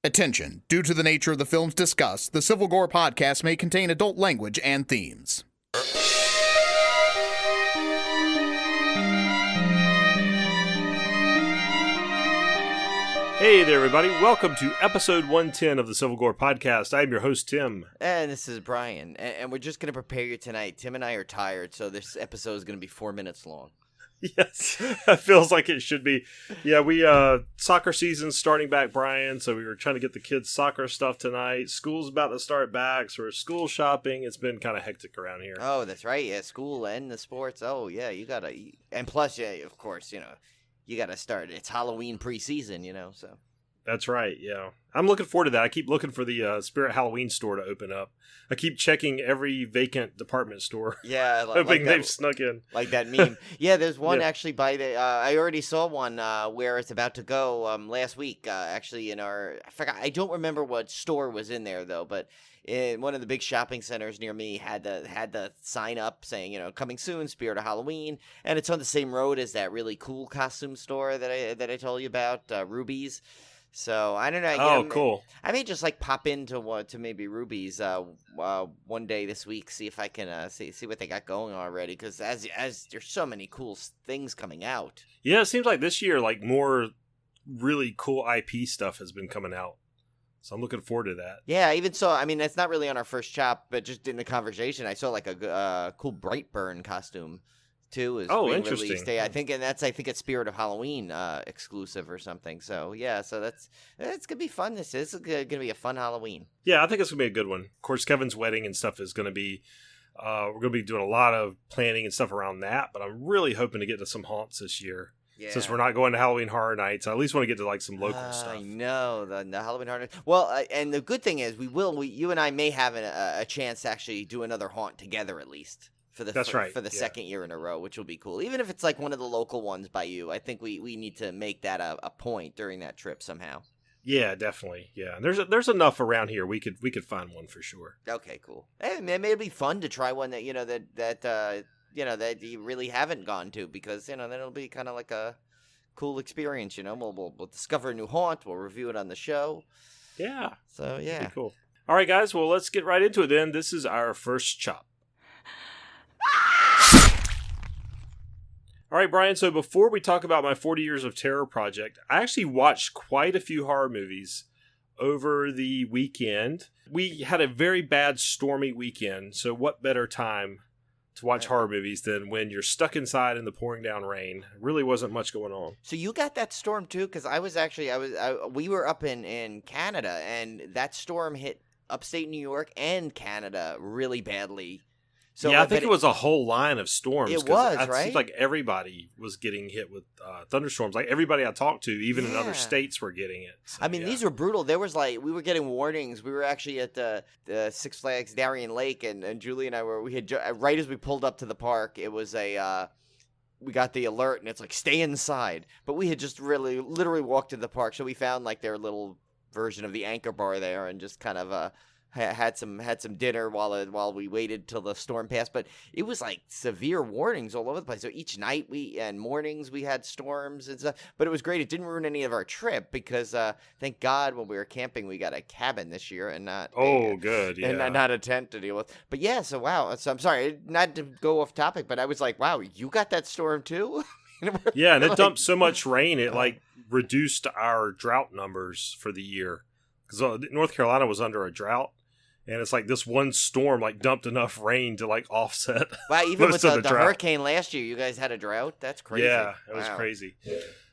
Attention, due to the nature of the films discussed, the Civil Gore podcast may contain adult language and themes. Hey there, everybody. Welcome to episode 110 of the Civil Gore podcast. I'm your host, Tim. And this is Brian. And we're just going to prepare you tonight. Tim and I are tired, so this episode is going to be 4 minutes long. Yes, that feels like it should be. Yeah, soccer season's starting back, Brian, so we were trying to get the kids' soccer stuff tonight. School's about to start back, so we're school shopping. It's been kind of hectic around here. Oh, that's right. Yeah, school and the sports. Oh, yeah, you got to. And plus, yeah, of course, you got to start. It's Halloween preseason, so. That's right, yeah. I'm looking forward to that. I keep looking for the Spirit Halloween store to open up. I keep checking every vacant department store. Yeah, hoping they've snuck in. Like that meme. Yeah, there's one actually by the. I already saw one where it's about to go last week. Actually, I forgot. I don't remember what store was in there though, but in one of the big shopping centers near me had the sign up saying coming soon, Spirit of Halloween, and it's on the same road as that really cool costume store that I told you about, Ruby's. So I don't know. Oh, cool! I may just pop into maybe Ruby's one day this week, see if I can see what they got going already. Because as there's so many cool things coming out. Yeah, it seems like this year, more really cool IP stuff has been coming out. So I'm looking forward to that. Yeah, even so, I mean, it's not really on our first chop, but just in the conversation, I saw a cool Brightburn costume. Too is being interesting. Released. I think it's Spirit of Halloween exclusive or something. So yeah, so it's gonna be fun. This is gonna be a fun Halloween. Yeah, I think it's gonna be a good one. Of course, Kevin's wedding and stuff is gonna be. We're gonna be doing a lot of planning and stuff around that. But I'm really hoping to get to some haunts this year. Yeah. Since we're not going to Halloween Horror Nights, I at least want to get to some local stuff. I know the Halloween Horror Nights. Well, and the good thing is you and I may have a chance to actually do another haunt together at least. For the second year in a row, which will be cool. Even if it's one of the local ones by you, I think we need to make that a point during that trip somehow. Yeah, definitely. Yeah, there's enough around here. We could find one for sure. Okay, cool. Hey, maybe it'd be fun to try one that that you really haven't gone to because then it'll be kind of like a cool experience. We'll discover a new haunt. We'll review it on the show. Yeah. So yeah, that'd be cool. All right, guys. Well, let's get right into it then. This is our first chop. All right, Brian, so before we talk about my 40 Years of Terror project, I actually watched quite a few horror movies over the weekend. We had a very bad stormy weekend, so what better time to watch horror movies than when you're stuck inside in the pouring down rain? Really wasn't much going on. So you got that storm too? Because we were up in Canada, and that storm hit upstate New York and Canada really badly. So, yeah, I think it was a whole line of storms. It was, right? It seems like everybody was getting hit with thunderstorms. Like everybody I talked to, even in other states, were getting it. So, these were brutal. There was we were getting warnings. We were actually at the Six Flags Darien Lake, and Julie and I right as we pulled up to the park, it was we got the alert, and it's stay inside. But we had just literally walked to the park, so we found their little version of the Anchor Bar there, and just kind of had some dinner while we waited till the storm passed. But it was severe warnings all over the place. So each night and mornings we had storms and stuff. But it was great. It didn't ruin any of our trip because thank God when we were camping we got a cabin this year and not good, yeah, and not a tent to deal with. But yeah, so wow. So I'm sorry not to go off topic, but I was wow, you got that storm too? Yeah, and it dumped so much rain it reduced our drought numbers for the year because North Carolina was under a drought. And it's this one storm dumped enough rain to offset. Wow, even with the hurricane last year, you guys had a drought? That's crazy. Yeah, it was crazy.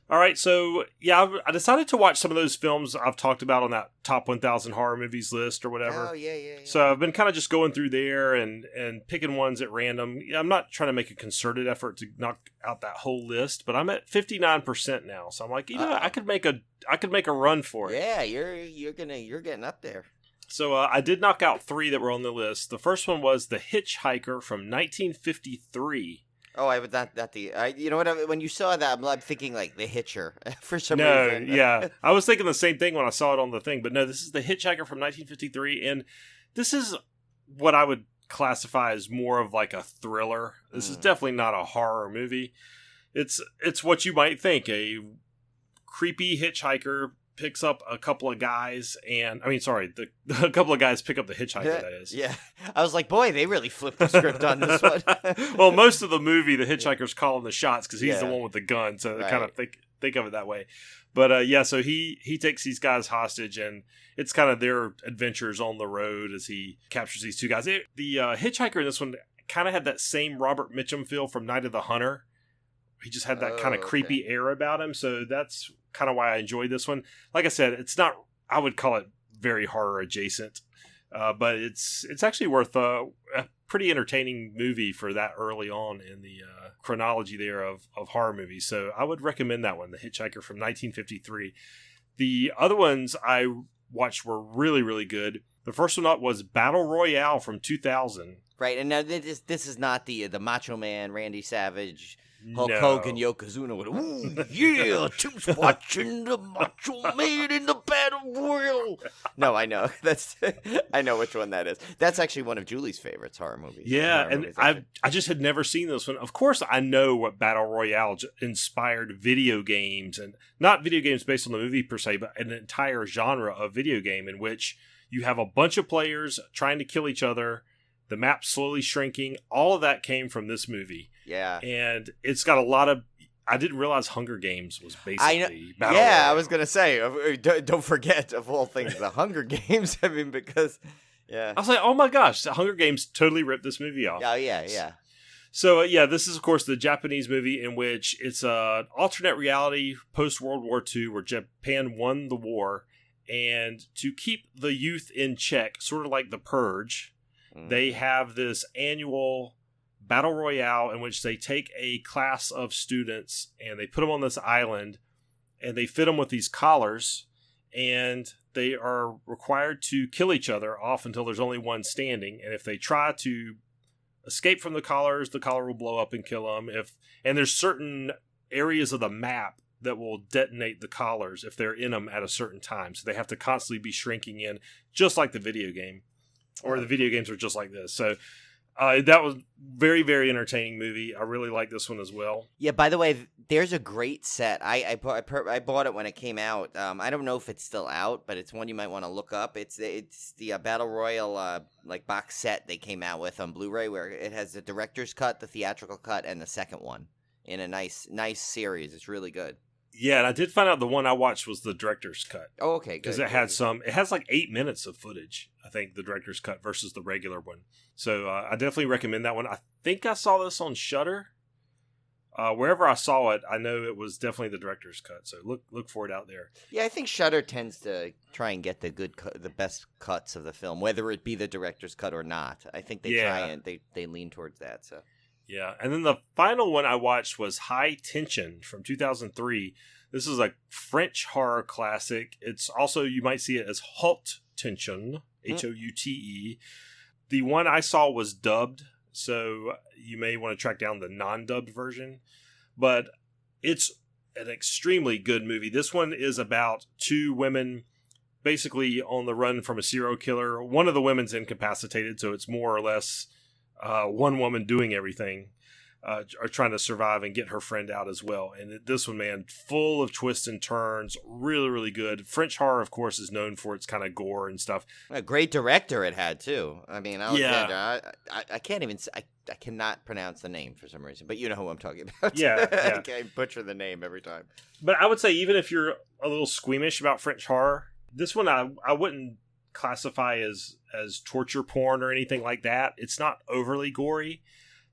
All right, so yeah, I decided to watch some of those films I've talked about on that top 1,000 horror movies list or whatever. Oh, yeah. So I've been kind of just going through there and picking ones at random. I'm not trying to make a concerted effort to knock out that whole list, but I'm at 59% now. So I'm I could make a run for it. Yeah, you're getting up there. So I did knock out 3 that were on the list. The first one was The Hitch-Hiker from 1953. Oh, I would not the. You know what? When you saw that, I'm thinking The Hitcher for some reason. No, yeah, I was thinking the same thing when I saw it on the thing. But no, this is The Hitch-Hiker from 1953, and this is what I would classify as more of a thriller. This is definitely not a horror movie. It's what you might think: a creepy hitchhiker picks up a couple of guys, and a couple of guys pick up the hitchhiker. That is, yeah. I was like, boy, they really flipped the script on this one. Well, most of the movie, the hitchhiker's calling the shots because he's the one with the gun, so they kind of think of it that way. But so he takes these guys hostage, and it's kind of their adventures on the road as he captures these two guys. The hitchhiker in this one kind of had that same Robert Mitchum feel from Night of the Hunter. He just had that kind of creepy air about him, so that's kind of why I enjoyed this one. Like I said, it's not, I would call it very horror adjacent, but it's actually worth a pretty entertaining movie for that early on in the chronology there of horror movies. So I would recommend that one, The Hitchhiker from 1953. The other ones I watched were really, really good. The first one up was Battle Royale from 2000. Right, and now this is not the Macho Man, Randy Savage, Hulk Hogan, Yokozuna with ooh yeah, Tim's watching the Macho Man in the Battle Royal. No, I know I know which one that is. That's actually one of Julie's favorites horror movies. Yeah, and I just had never seen this one. Of course, I know what Battle Royale inspired video games, and not video games based on the movie per se, but an entire genre of video game in which you have a bunch of players trying to kill each other. The map slowly shrinking. All of that came from this movie. Yeah. And it's got a lot of... I didn't realize Hunger Games was basically Battle Royale. I was going to say, don't forget, of all things, the Hunger Games. I mean, because... Yeah. I was like, oh my gosh, the Hunger Games totally ripped this movie off. Oh, yeah. So, this is, of course, the Japanese movie in which it's an alternate reality post-World War II where Japan won the war. And to keep the youth in check, sort of like The Purge... They have this annual battle royale in which they take a class of students and they put them on this island and they fit them with these collars, and they are required to kill each other off until there's only one standing. And if they try to escape from the collar will blow up and kill them. And there's certain areas of the map that will detonate the collars if they're in them at a certain time. So they have to constantly be shrinking in, just like the video game. Or the video games are just like this. So that was very, very entertaining movie. I really like this one as well. Yeah, by the way, there's a great set. I bought it when it came out. I don't know if it's still out, but it's one you might want to look up. It's the Battle Royale box set they came out with on Blu-ray, where it has the director's cut, the theatrical cut, and the second one in a nice series. It's really good. Yeah, and I did find out the one I watched was the director's cut. Oh, okay, good. Because it has like 8 minutes of footage, I think, the director's cut versus the regular one. So I definitely recommend that one. I think I saw this on Shudder. Wherever I saw it, I know it was definitely the director's cut. So look for it out there. Yeah, I think Shudder tends to try and get the best cuts of the film, whether it be the director's cut or not. I think they try and they lean towards that. So. Yeah, and then the final one I watched was High Tension from 2003. This is a French horror classic. It's also, you might see it as Haute Tension, Houte. The one I saw was dubbed, so you may want to track down the non-dubbed version. But it's an extremely good movie. This one is about two women basically on the run from a serial killer. One of the women's incapacitated, so it's more or less... one woman doing everything, are trying to survive and get her friend out as well. And this one, man, full of twists and turns, really, really good. French horror, of course, is known for its kind of gore and stuff. A great director it had, too. I mean, I can't even... I cannot pronounce the name for some reason, but you know who I'm talking about. Yeah. I butcher the name every time. But I would say, even if you're a little squeamish about French horror, this one I wouldn't classify as torture porn or anything like that. It's not overly gory.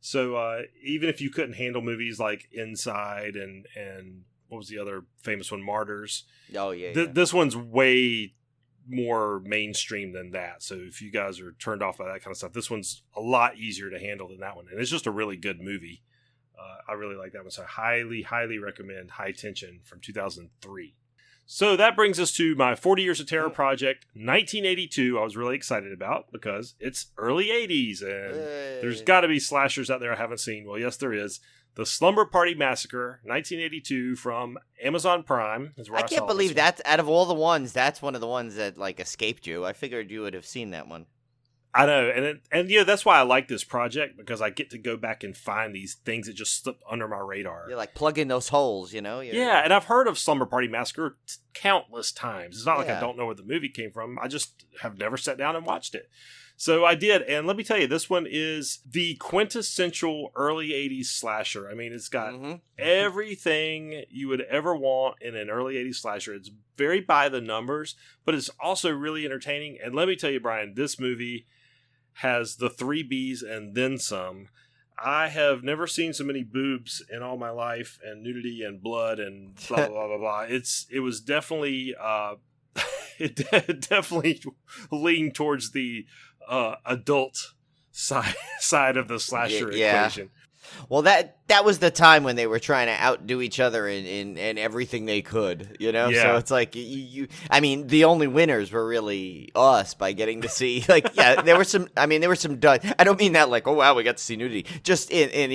So even if you couldn't handle movies like Inside and what was the other famous one, Martyrs? Oh, yeah. This one's way more mainstream than that. So if you guys are turned off by that kind of stuff, this one's a lot easier to handle than that one. And it's just a really good movie. I really like that one. So I highly, highly recommend High Tension from 2003. So that brings us to my 40 Years of Terror project, 1982. I was really excited about because it's early 80s and there's got to be slashers out there I haven't seen. Well, yes, there is. The Slumber Party Massacre, 1982 from Amazon Prime. Is where I can't believe that out of all the ones, that's one of the ones that escaped you. I figured you would have seen that one. I know, and that's why I like this project, because I get to go back and find these things that just slipped under my radar. You're like plug in those holes, Yeah, and I've heard of Slumber Party Massacre countless times. It's not like I don't know where the movie came from. I just have never sat down and watched it. So I did, and let me tell you, this one is the quintessential early 80s slasher. I mean, it's got everything you would ever want in an early 80s slasher. It's very by the numbers, but it's also really entertaining. And let me tell you, Brian, this movie has the 3 Bs and then some. I have never seen so many boobs in all my life, and nudity and blood and blah, blah, blah, blah, blah. It was definitely, it definitely leaned towards the adult side of the slasher equation. Well, that was the time when they were trying to outdo each other in everything they could, Yeah. So it's like I mean, the only winners were really us by getting to see, like, there were some. I mean, there were some. I don't mean that like, oh wow, we got to see nudity. Just in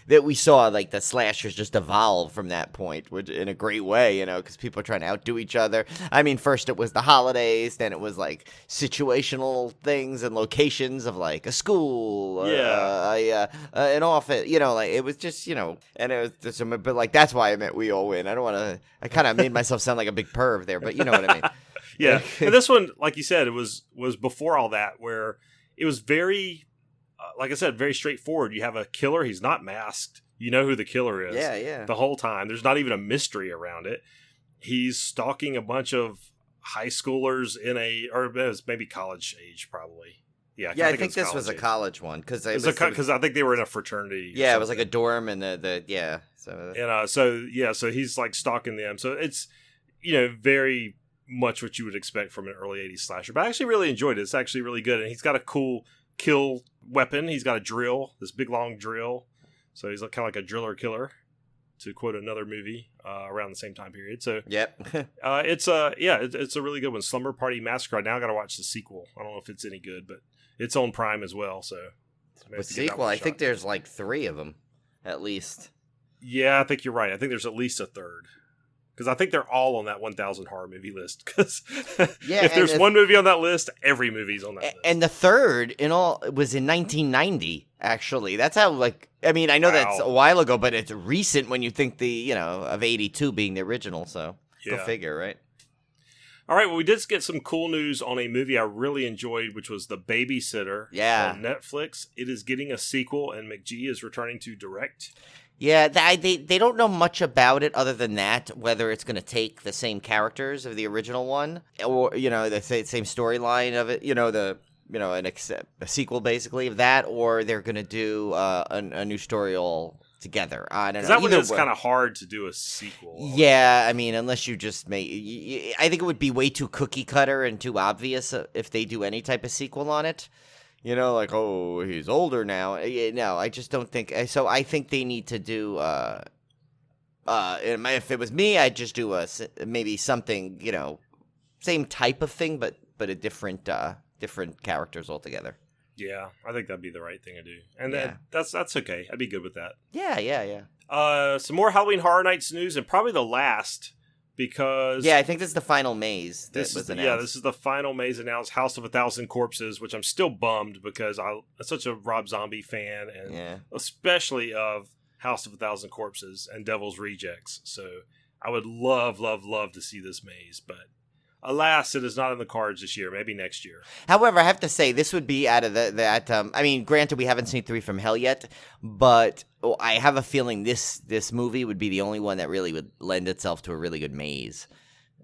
that we saw like the slashers just evolve from that point, which in a great way, because people are trying to outdo each other. I mean, first it was the holidays, then it was like situational things and locations of like a school, an office. Like it was just, and it was just, but like that's why I meant we all win. I don't want to. I kind of made myself sound like a big perv there, but you know what I mean. Yeah, and this one, like you said, it was before all that, where it was very, like I said, very straightforward. You have a killer; he's not masked. You know who the killer is. Yeah. The whole time, there's not even a mystery around it. He's stalking a bunch of high schoolers or it was maybe college age, probably. Yeah, I think this was a college one because I think they were in a fraternity. Yeah, it was like a dorm and So he's like stalking them. So it's very much what you would expect from an early 80s slasher. But I actually really enjoyed it. It's actually really good, and he's got a cool kill weapon. He's got a drill, this big long drill. So he's kind of like a driller killer, to quote another movie around the same time period. So it's a really good one. Slumber Party Massacre. Now I got to watch the sequel. I don't know if it's any good, but it's on Prime as well. So with sequel, I think there's like 3 of them at least. Yeah, I think you're right. I think there's at least a third. Because I think they're all on that 1,000 horror movie list. Because if there's one movie on that list, every movie's on that list. And the third was in 1990, actually. That's how, I mean, I know that's a while ago, but it's recent when you think of 82 being the original. So go figure, right? All right, well, we did get some cool news on a movie I really enjoyed, which was The Babysitter on Netflix. It is getting a sequel, and McGee is returning to direct. Yeah, they don't know much about it other than that, whether it's going to take the same characters of the original one, or the same storyline of it, a sequel basically of that, or they're going to do a new story all together. I don't know. That one is kind of hard to do a sequel. Yeah, I mean, unless you just I think it would be way too cookie cutter and too obvious if they do any type of sequel on it. Like, oh, he's older now. No, I just don't think. So I think they need to do. If it was me, I'd just do maybe something, same type of thing, but a different characters altogether. Yeah, I think that'd be the right thing to do, and that's okay. I'd be good with that. Yeah. Some more Halloween Horror Nights news, and probably the last. Because I think this is the final maze that was announced. This is the final maze announced, House of 1,000 Corpses, which I'm still bummed because I'm such a Rob Zombie fan, and especially of House of 1,000 Corpses and Devil's Rejects. So I would love, love, love to see this maze, but alas, it is not in the cards this year. Maybe next year. However, I have to say, this would be out of that. I mean, granted, we haven't seen 3 from Hell yet, but I have a feeling this movie would be the only one that really would lend itself to a really good maze.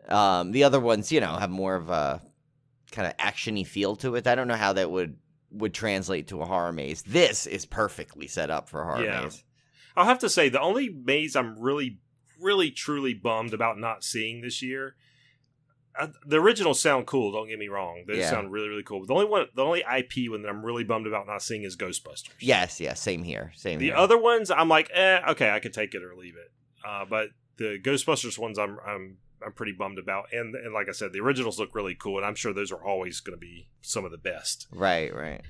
The other ones, have more of a kind of action-y feel to it. I don't know how that would translate to a horror maze. This is perfectly set up for a horror maze. I'll have to say, the only maze I'm really, really, truly bummed about not seeing this year. The originals sound cool. Don't get me wrong; they sound really, really cool. But the only IP one that I'm really bummed about not seeing is Ghostbusters. Yes, same here. The other ones, I'm like, okay, I could take it or leave it. But the Ghostbusters ones, I'm pretty bummed about. And like I said, the originals look really cool, and I'm sure those are always going to be some of the best. Right.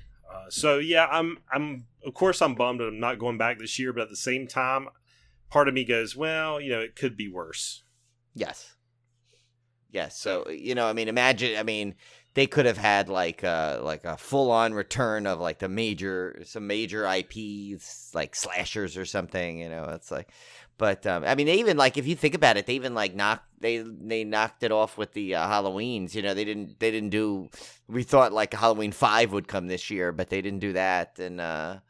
So yeah, I'm of course I'm bummed that I'm not going back this year, but at the same time, part of me goes, well, it could be worse. Yes. So, imagine, they could have had like a full on return of like some major IPs like slashers or something. It's like, but I mean, they even like if you think about it, they even like they knocked it off with the Halloweens. They didn't do. We thought like Halloween 5 would come this year, but they didn't do that, and.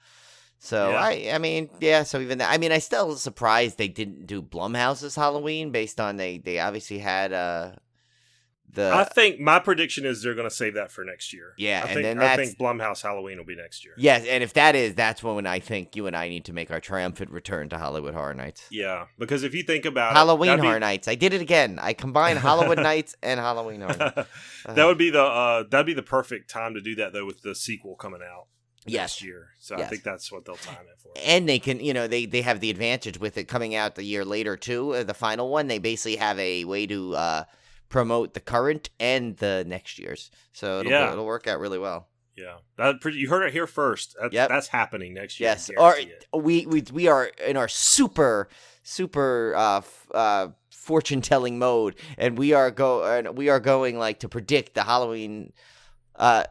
So yeah. I mean, yeah. So even that, I mean, I still was surprised they didn't do Blumhouse's Halloween based on they obviously had I think my prediction is they're going to save that for next year. Yeah, I think Blumhouse Halloween will be next year. Yes, and if that's when I think you and I need to make our triumphant return to Hollywood Horror Nights. Yeah, because if you think about Halloween Horror Nights, I did it again. I combined Halloween Nights and Halloween Horror Nights. That'd be the perfect time to do that though, with the sequel coming out. Next year. So I think that's what they'll time it for. And they can, they have the advantage with it coming out the year later too. The final one, they basically have a way to promote the current and the next year's. So it'll work out really well. Yeah. You heard it here first. That's happening next year. Yes. Or we are in our super fortune telling mode, and we are going like to predict the Halloween I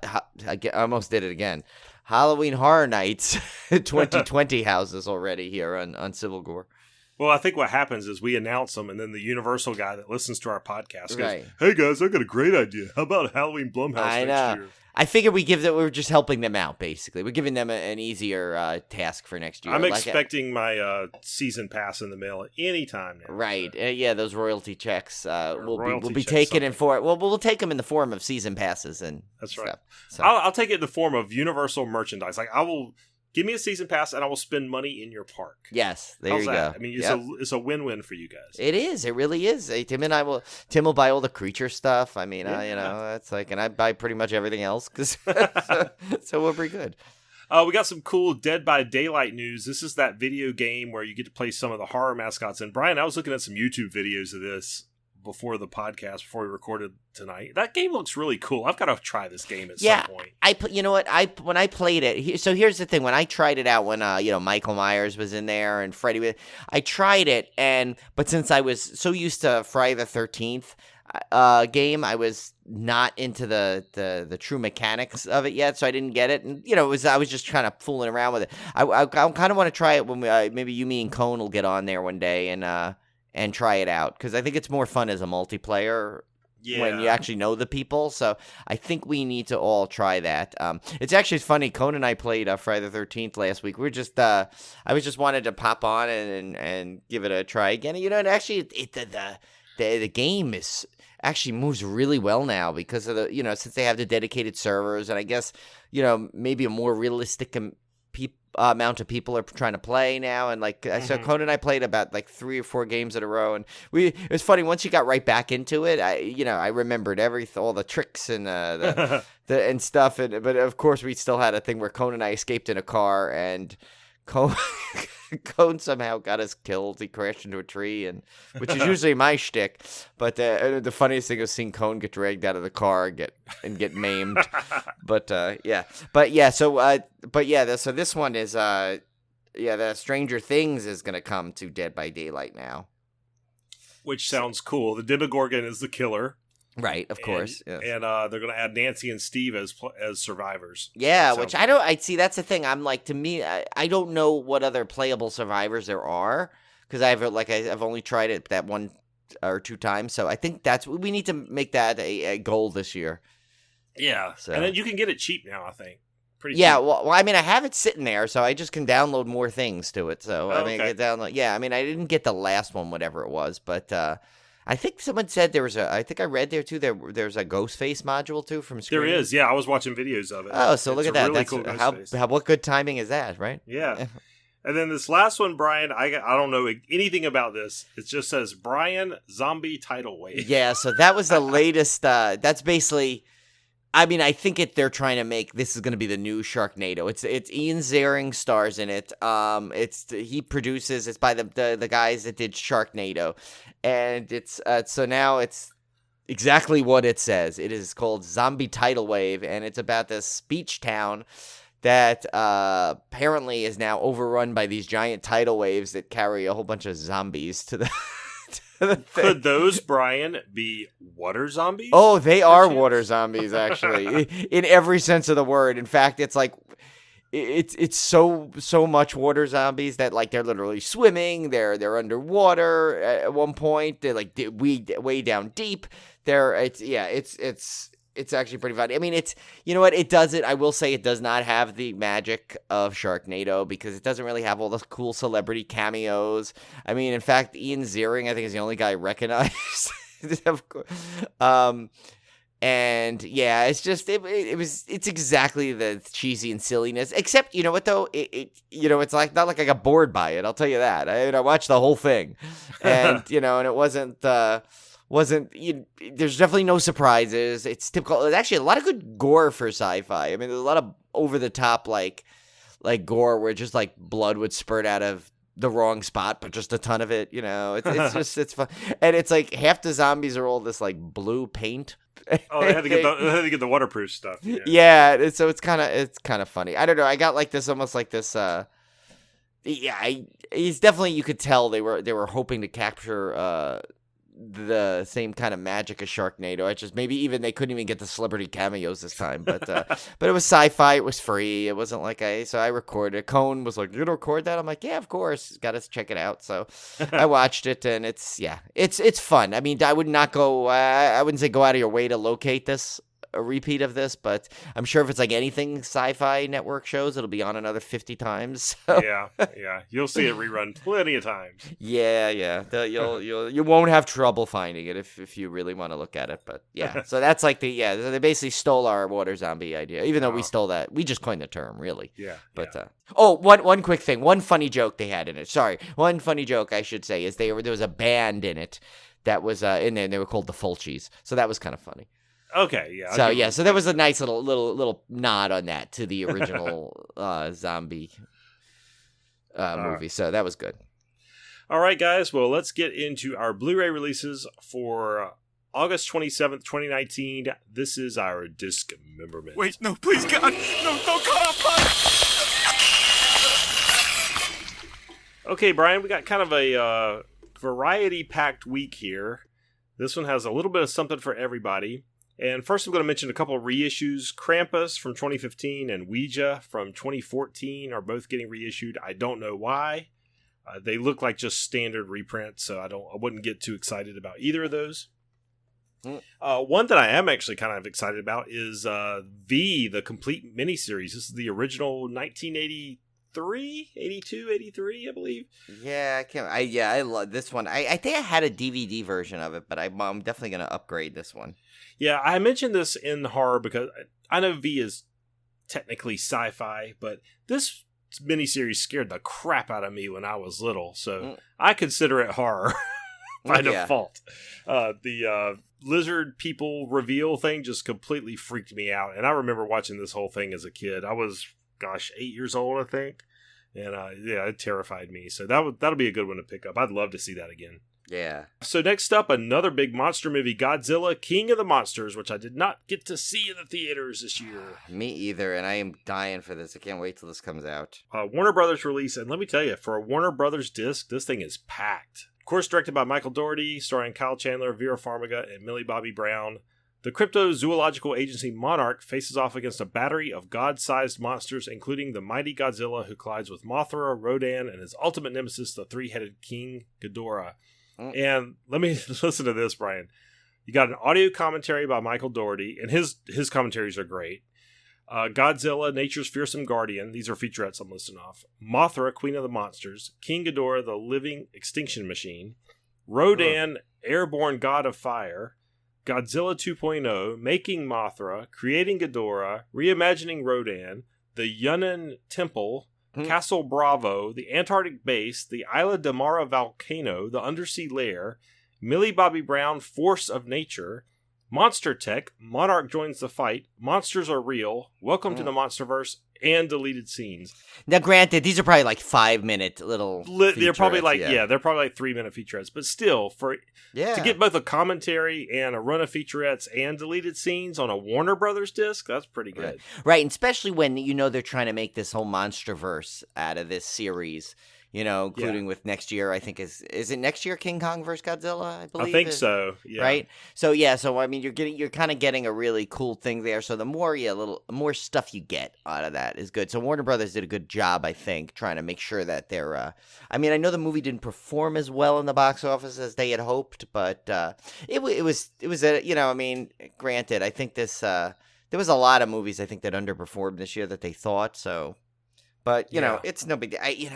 almost did it again. Halloween Horror Nights 2020 houses already here on Civil Gore. Well, I think what happens is we announce them, and then the Universal guy that listens to our podcast goes, right. "Hey guys, I got a great idea. How about Halloween Blumhouse next year?" I figure we're just helping them out, basically. We're giving them an easier task for next year. I'm expecting my season pass in the mail at any time now. Right. Yeah, those royalty checks we'll be taking in for. Well, we'll take them in the form of season passes and that's stuff. right. So. I'll take it in the form of Universal merchandise. Like I will give me a season pass and I will spend money in your park. Yes, there you go. I mean, it's a win-win for you guys. It is. It really is. Tim will buy all the creature stuff. I mean, it's like, and I buy pretty much everything else because so we'll be good. We got some cool Dead by Daylight news. This is that video game where you get to play some of the horror mascots. And Brian, I was looking at some YouTube videos of this before the podcast, before we recorded tonight. That game looks really cool. I've got to try this game at some point. You know what? When I played it, so here's the thing. When I tried it out, when Michael Myers was in there and Freddy, I tried it, but since I was so used to Friday the 13th game, I was not into the true mechanics of it yet, so I didn't get it. And I was just kind of fooling around with it. I kind of want to try it when maybe you, me, and Cone will get on there one day and try it out, because I think it's more fun as a multiplayer when you actually know the people. So I think we need to all try that. It's actually funny. Cone and I played Friday the 13th last week. We were just I was just wanted to pop on and give it a try again. And actually the game is actually moves really well now because of the since they have the dedicated servers, and I guess maybe a more realistic amount of people are trying to play now, and so Conan and I played about 3 or 4 games in a row, and it was funny once you got right back into it. I remembered all the tricks and the and stuff, but of course we still had a thing where Conan and I escaped in a car, and Cone somehow got us killed. He crashed into a tree, which is usually my shtick. But the funniest thing was seeing Cone get dragged out of the car and get maimed. So this one is the Stranger Things is gonna come to Dead by Daylight now, which sounds cool. The Demogorgon is the killer. Right, of course. Yes. And they're going to add Nancy and Steve as survivors. Yeah, which I see, that's the thing. I'm like, to me, I don't know what other playable survivors there are, because I've only tried it that 1 or 2 times. So I think we need to make that a goal this year. Yeah. So. And then you can get it cheap now, I think. Pretty cheap. Well, I mean, I have it sitting there, so I just can download more things to it. So I didn't get the last one, whatever it was, but I think someone said I think I read there too, there's a Ghostface module too from Scream. There is, yeah. I was watching videos of it. Oh, so look at that. Really That's cool what good timing is that, right? Yeah. And then this last one, Brian, I don't know anything about this. It just says Brian Zombie Tidal Wave. Yeah, so that was the latest. That's basically, I mean, I think they're trying to make this is going to be the new Sharknado. It's Ian Ziering stars in it. He produces. It's by the guys that did Sharknado, and it's so now it's exactly what it says. It is called Zombie Tidal Wave, and it's about this beach town that apparently is now overrun by these giant tidal waves that carry a whole bunch of zombies to Could those, Brian, be water zombies? Oh, they are water zombies, actually, in every sense of the word. In fact, it's like it's so much water zombies that like they're literally swimming. They're underwater at one point. They're like way down deep. It's actually pretty funny. I mean, you know what? It doesn't. I will say it does not have the magic of Sharknado because it doesn't really have all the cool celebrity cameos. I mean, in fact, Ian Ziering, I think, is the only guy I recognize. And yeah, it's just it's exactly the cheesy and silliness. Except, you know what though? It's like not like I got bored by it. I'll tell you that. I watched the whole thing, and and it wasn't. There's definitely no surprises. It's typical. There's actually a lot of good gore for sci-fi. I mean, there's a lot of over the top like gore where just like blood would spurt out of the wrong spot, but just a ton of it. It's fun, and it's like half the zombies are all this like blue paint. Oh, they had to get the waterproof stuff. Yeah, so it's kind of funny. I don't know. I got like this almost like this. He's definitely, you could tell they were hoping to capture the same kind of magic as Sharknado. It's just maybe even they couldn't even get the celebrity cameos this time, but it was sci-fi. It was free. It wasn't like so I recorded. Cone was like, "You gonna record that?" I'm like, "Yeah, of course. Got to check it out." So I watched it, and it's fun. I mean, I would not go. I wouldn't say go out of your way to locate a repeat of this, but I'm sure if it's like anything Sci-Fi Network shows, it'll be on another 50 times. So. Yeah, you'll see it rerun plenty of times. Yeah. You won't have trouble finding it if you really want to look at it. But yeah, so that's like they basically stole our water zombie idea, even though we stole that. We just coined the term, really. Yeah. But one quick thing, one funny joke they had in it. Sorry, one funny joke I should say is there was a band in it that was in there, and they were called the Fulcies. So that was kind of funny. Okay, yeah. So there was a nice little nod on that to the original zombie movie. So that was good. All right, guys. Well, let's get into our Blu-ray releases for August 27th, 2019. This is our Discmemberment. Wait, no, please, God, no, don't cut off my... Okay, Brian, we got kind of a variety-packed week here. This one has a little bit of something for everybody. And first I'm going to mention a couple of reissues. Krampus from 2015 and Ouija from 2014 are both getting reissued. I don't know why. They look like just standard reprints, so I wouldn't get too excited about either of those. One that I am actually kind of excited about is the complete miniseries. This is the original 1983, 82, 83, I believe. Yeah, I love this one. I think I had a DVD version of it, but I'm definitely going to upgrade this one. Yeah, I mentioned this in horror because I know V is technically sci-fi, but this miniseries scared the crap out of me when I was little, so I consider it horror by default. The lizard people reveal thing just completely freaked me out, and I remember watching this whole thing as a kid. I was, 8 years old, I think, and it terrified me. So that'll be a good one to pick up. I'd love to see that again. Yeah. So next up, another big monster movie, Godzilla, King of the Monsters, which I did not get to see in the theaters this year. Me either, and I am dying for this. I can't wait till this comes out. Warner Brothers release, and let me tell you, for a Warner Brothers disc, this thing is packed. Of course, directed by Michael Dougherty, starring Kyle Chandler, Vera Farmiga, and Millie Bobby Brown. The cryptozoological agency Monarch faces off against a battery of god-sized monsters, including the mighty Godzilla, who collides with Mothra, Rodan, and his ultimate nemesis, the three-headed King Ghidorah. And let me listen to this, Brian. You got an audio commentary by Michael Dougherty, and his commentaries are great. Godzilla, Nature's Fearsome Guardian. These are featurettes I'm listing off. Mothra, Queen of the Monsters. King Ghidorah, the Living Extinction Machine. Rodan, Airborne God of Fire. Godzilla 2.0, Making Mothra, Creating Ghidorah, Reimagining Rodan, The Yunnan Temple, Castle Bravo, The Antarctic Base, The Isla de Mara Volcano, The Undersea Lair, Millie Bobby Brown, Force of Nature, Monster Tech, Monarch Joins the Fight, Monsters Are Real, Welcome to the Monsterverse, and Deleted Scenes. Now, granted, these are probably like 5-minute little they're probably like, they're probably like 3-minute featurettes, but still, to get both a commentary and a run of featurettes and deleted scenes on a Warner Brothers disc, that's pretty good. Right, and especially when, they're trying to make this whole Monsterverse out of this series. including with next year. I think is it next year King Kong vs. Godzilla? I believe. I think so. Yeah. Right. So I mean, you're kind of getting a really cool thing there. So the more stuff you get out of that is good. So Warner Brothers did a good job, I think, trying to make sure that they're. I mean, I know the movie didn't perform as well in the box office as they had hoped, but it was I mean, granted, I think this there was a lot of movies I think that underperformed this year that they thought so. But it's no big deal.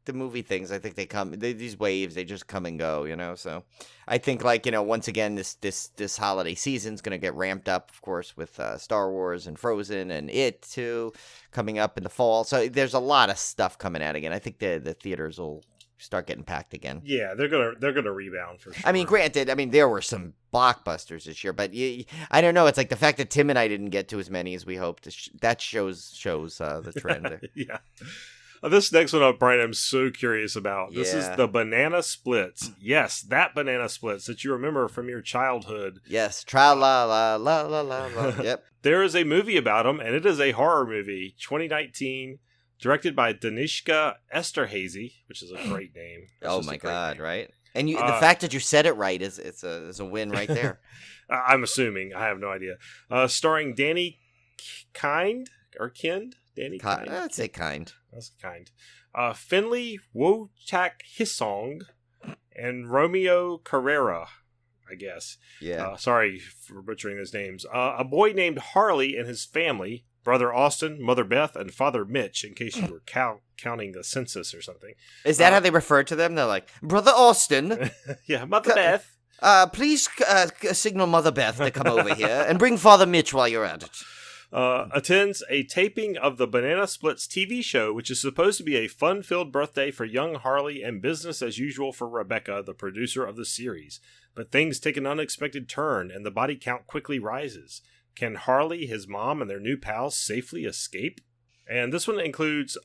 The movie things, I think these waves, they just come and go, So I think once again, this holiday season's going to get ramped up, of course, with Star Wars and Frozen and It too coming up in the fall. So there's a lot of stuff coming out again. I think the theaters will start getting packed again. Yeah, they're gonna rebound for sure. I mean, granted, there were some blockbusters this year, but I don't know. It's like the fact that Tim and I didn't get to as many as we hoped. That shows the trend there. Yeah. This next one up, Brian, I'm so curious about. This is the banana splits. Yes, that banana splits that you remember from your childhood. Yes, tra la la la la la la. Yep. There is a movie about them, and it is a horror movie, 2019. Directed by Danishka Esterhazy, which is a great name. Oh my God, right? And the fact that you said it right is a win right there. I'm assuming. I have no idea. Starring Danny Kind or Kind? Danny Kind. I'd say Kind. That's Kind. Finley Wojtak Hisong and Romeo Carrera, I guess. Yeah. Sorry for butchering those names. A boy named Harley and his family. Brother Austin, Mother Beth, and Father Mitch, in case you were counting the census or something. Is that how they refer to them? They're like, Brother Austin. Yeah, Mother Beth. Please signal Mother Beth to come over here and bring Father Mitch while you're at it. Attends a taping of the Banana Splits TV show, which is supposed to be a fun-filled birthday for young Harley and business as usual for Rebecca, the producer of the series. But things take an unexpected turn, and the body count quickly rises. Can Harley, his mom, and their new pals safely escape? And this one includes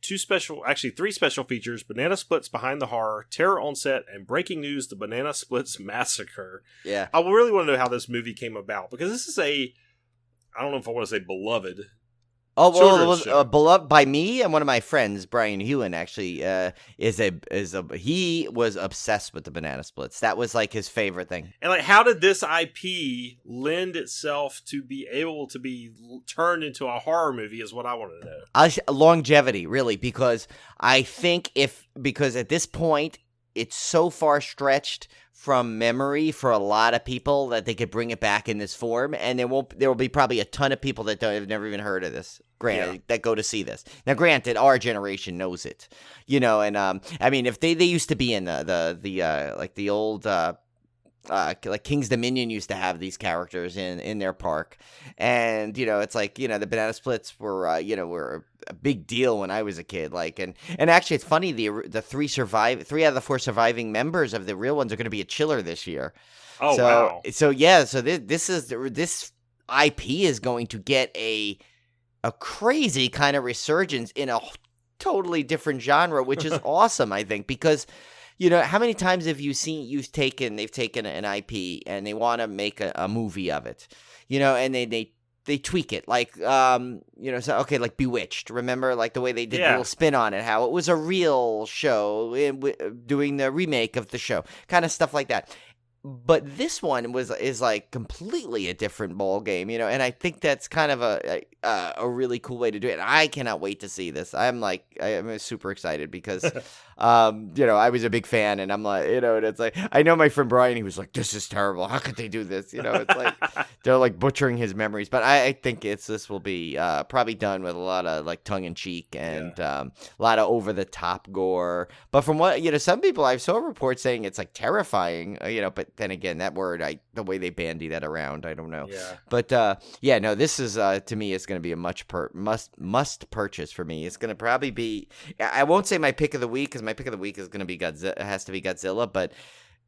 three special features: Banana Splits Behind the Horror, Terror on Set, and Breaking News: The Banana Splits Massacre. Yeah. I really want to know how this movie came about, because this is I don't know if I want to say beloved. Oh, well, it was beloved by me and one of my friends, Brian Hewen, actually, he was obsessed with the Banana Splits. That was like his favorite thing. And how did this IP lend itself to be able to be turned into a horror movie is what I want to know. Longevity, really, because I think because at this point, it's so far stretched from memory for a lot of people that they could bring it back in this form, and there will be probably a ton of people that have never even heard of this. That go to see this. Now, granted, our generation knows it, and I mean, if they used to be in the old. Like King's Dominion used to have these characters in their park, and it's like the Banana Splits were a big deal when I was a kid. And actually, it's funny, the 3 out of the 4 surviving members of the real ones are going to be at Chiller this year. Oh, wow! So this IP is going to get a crazy kind of resurgence in a totally different genre, which is awesome, I think, because. How many times have you seen they've taken an IP and they want to make a movie of it, and they tweak it, like Bewitched. Remember, like the way they did a little spin on it, how it was a real show doing the remake of the show, kind of stuff like that. But this one is like completely a different ball game, and I think that's kind of a really cool way to do it. And I cannot wait to see this. I'm super excited because, I was a big fan, and I'm like, and it's like, I know my friend Brian, he was like, this is terrible. How could they do this? It's like they're like butchering his memories. But I think this will be probably done with a lot of like tongue in cheek and a lot of over the top gore. But from what some people, I saw reports saying it's like terrifying. But then again, that word, the way they bandy that around, I don't know. Yeah. But no, this is to me, it's going to be a must purchase for me. It's going to probably be. I won't say my pick of the week, because my pick of the week is going to be Godzilla. It has to be Godzilla. But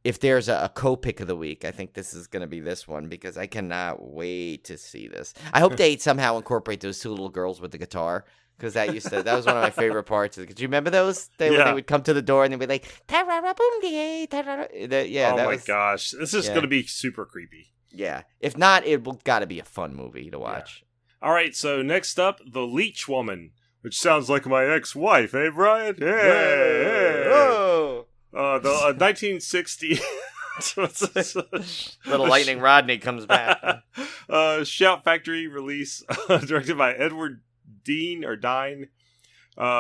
if there's a co-pick of the week, I think this is going to be this one, because I cannot wait to see this. I hope they somehow incorporate those 2 little girls with the guitar. Because that was one of my favorite parts. Do you remember those? They would come to the door and they'd be like, "Tarara-boom-de, tarara." Yeah. Oh my gosh, this is going to be super creepy. Yeah. If not, it got to be a fun movie to watch. Yeah. All right. So next up, The Leech Woman, Which sounds like my ex-wife, eh, Brian? Hey! Oh. The 1960... Little Lightning Rodney comes back. Shout Factory release, directed by Edward Dine,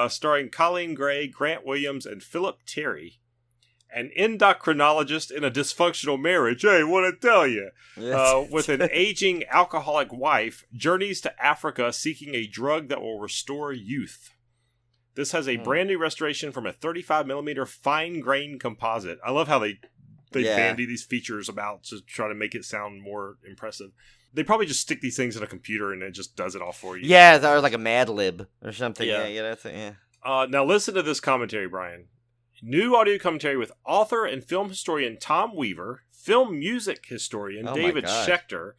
starring Colleen Gray, Grant Williams, and Philip Terry. An endocrinologist in a dysfunctional marriage, hey, what I tell you, with an aging alcoholic wife, journeys to Africa seeking a drug that will restore youth. This has a brand new restoration from a 35mm fine-grained composite. I love how they bandy these features about to try to make it sound more impressive. They probably just stick these things in a computer and it just does it all for you. Yeah, or like a Mad Lib or something. Yeah, that's it. Yeah. Now listen to this commentary, Brian. New audio commentary with author and film historian Tom Weaver, film music historian David Schechter,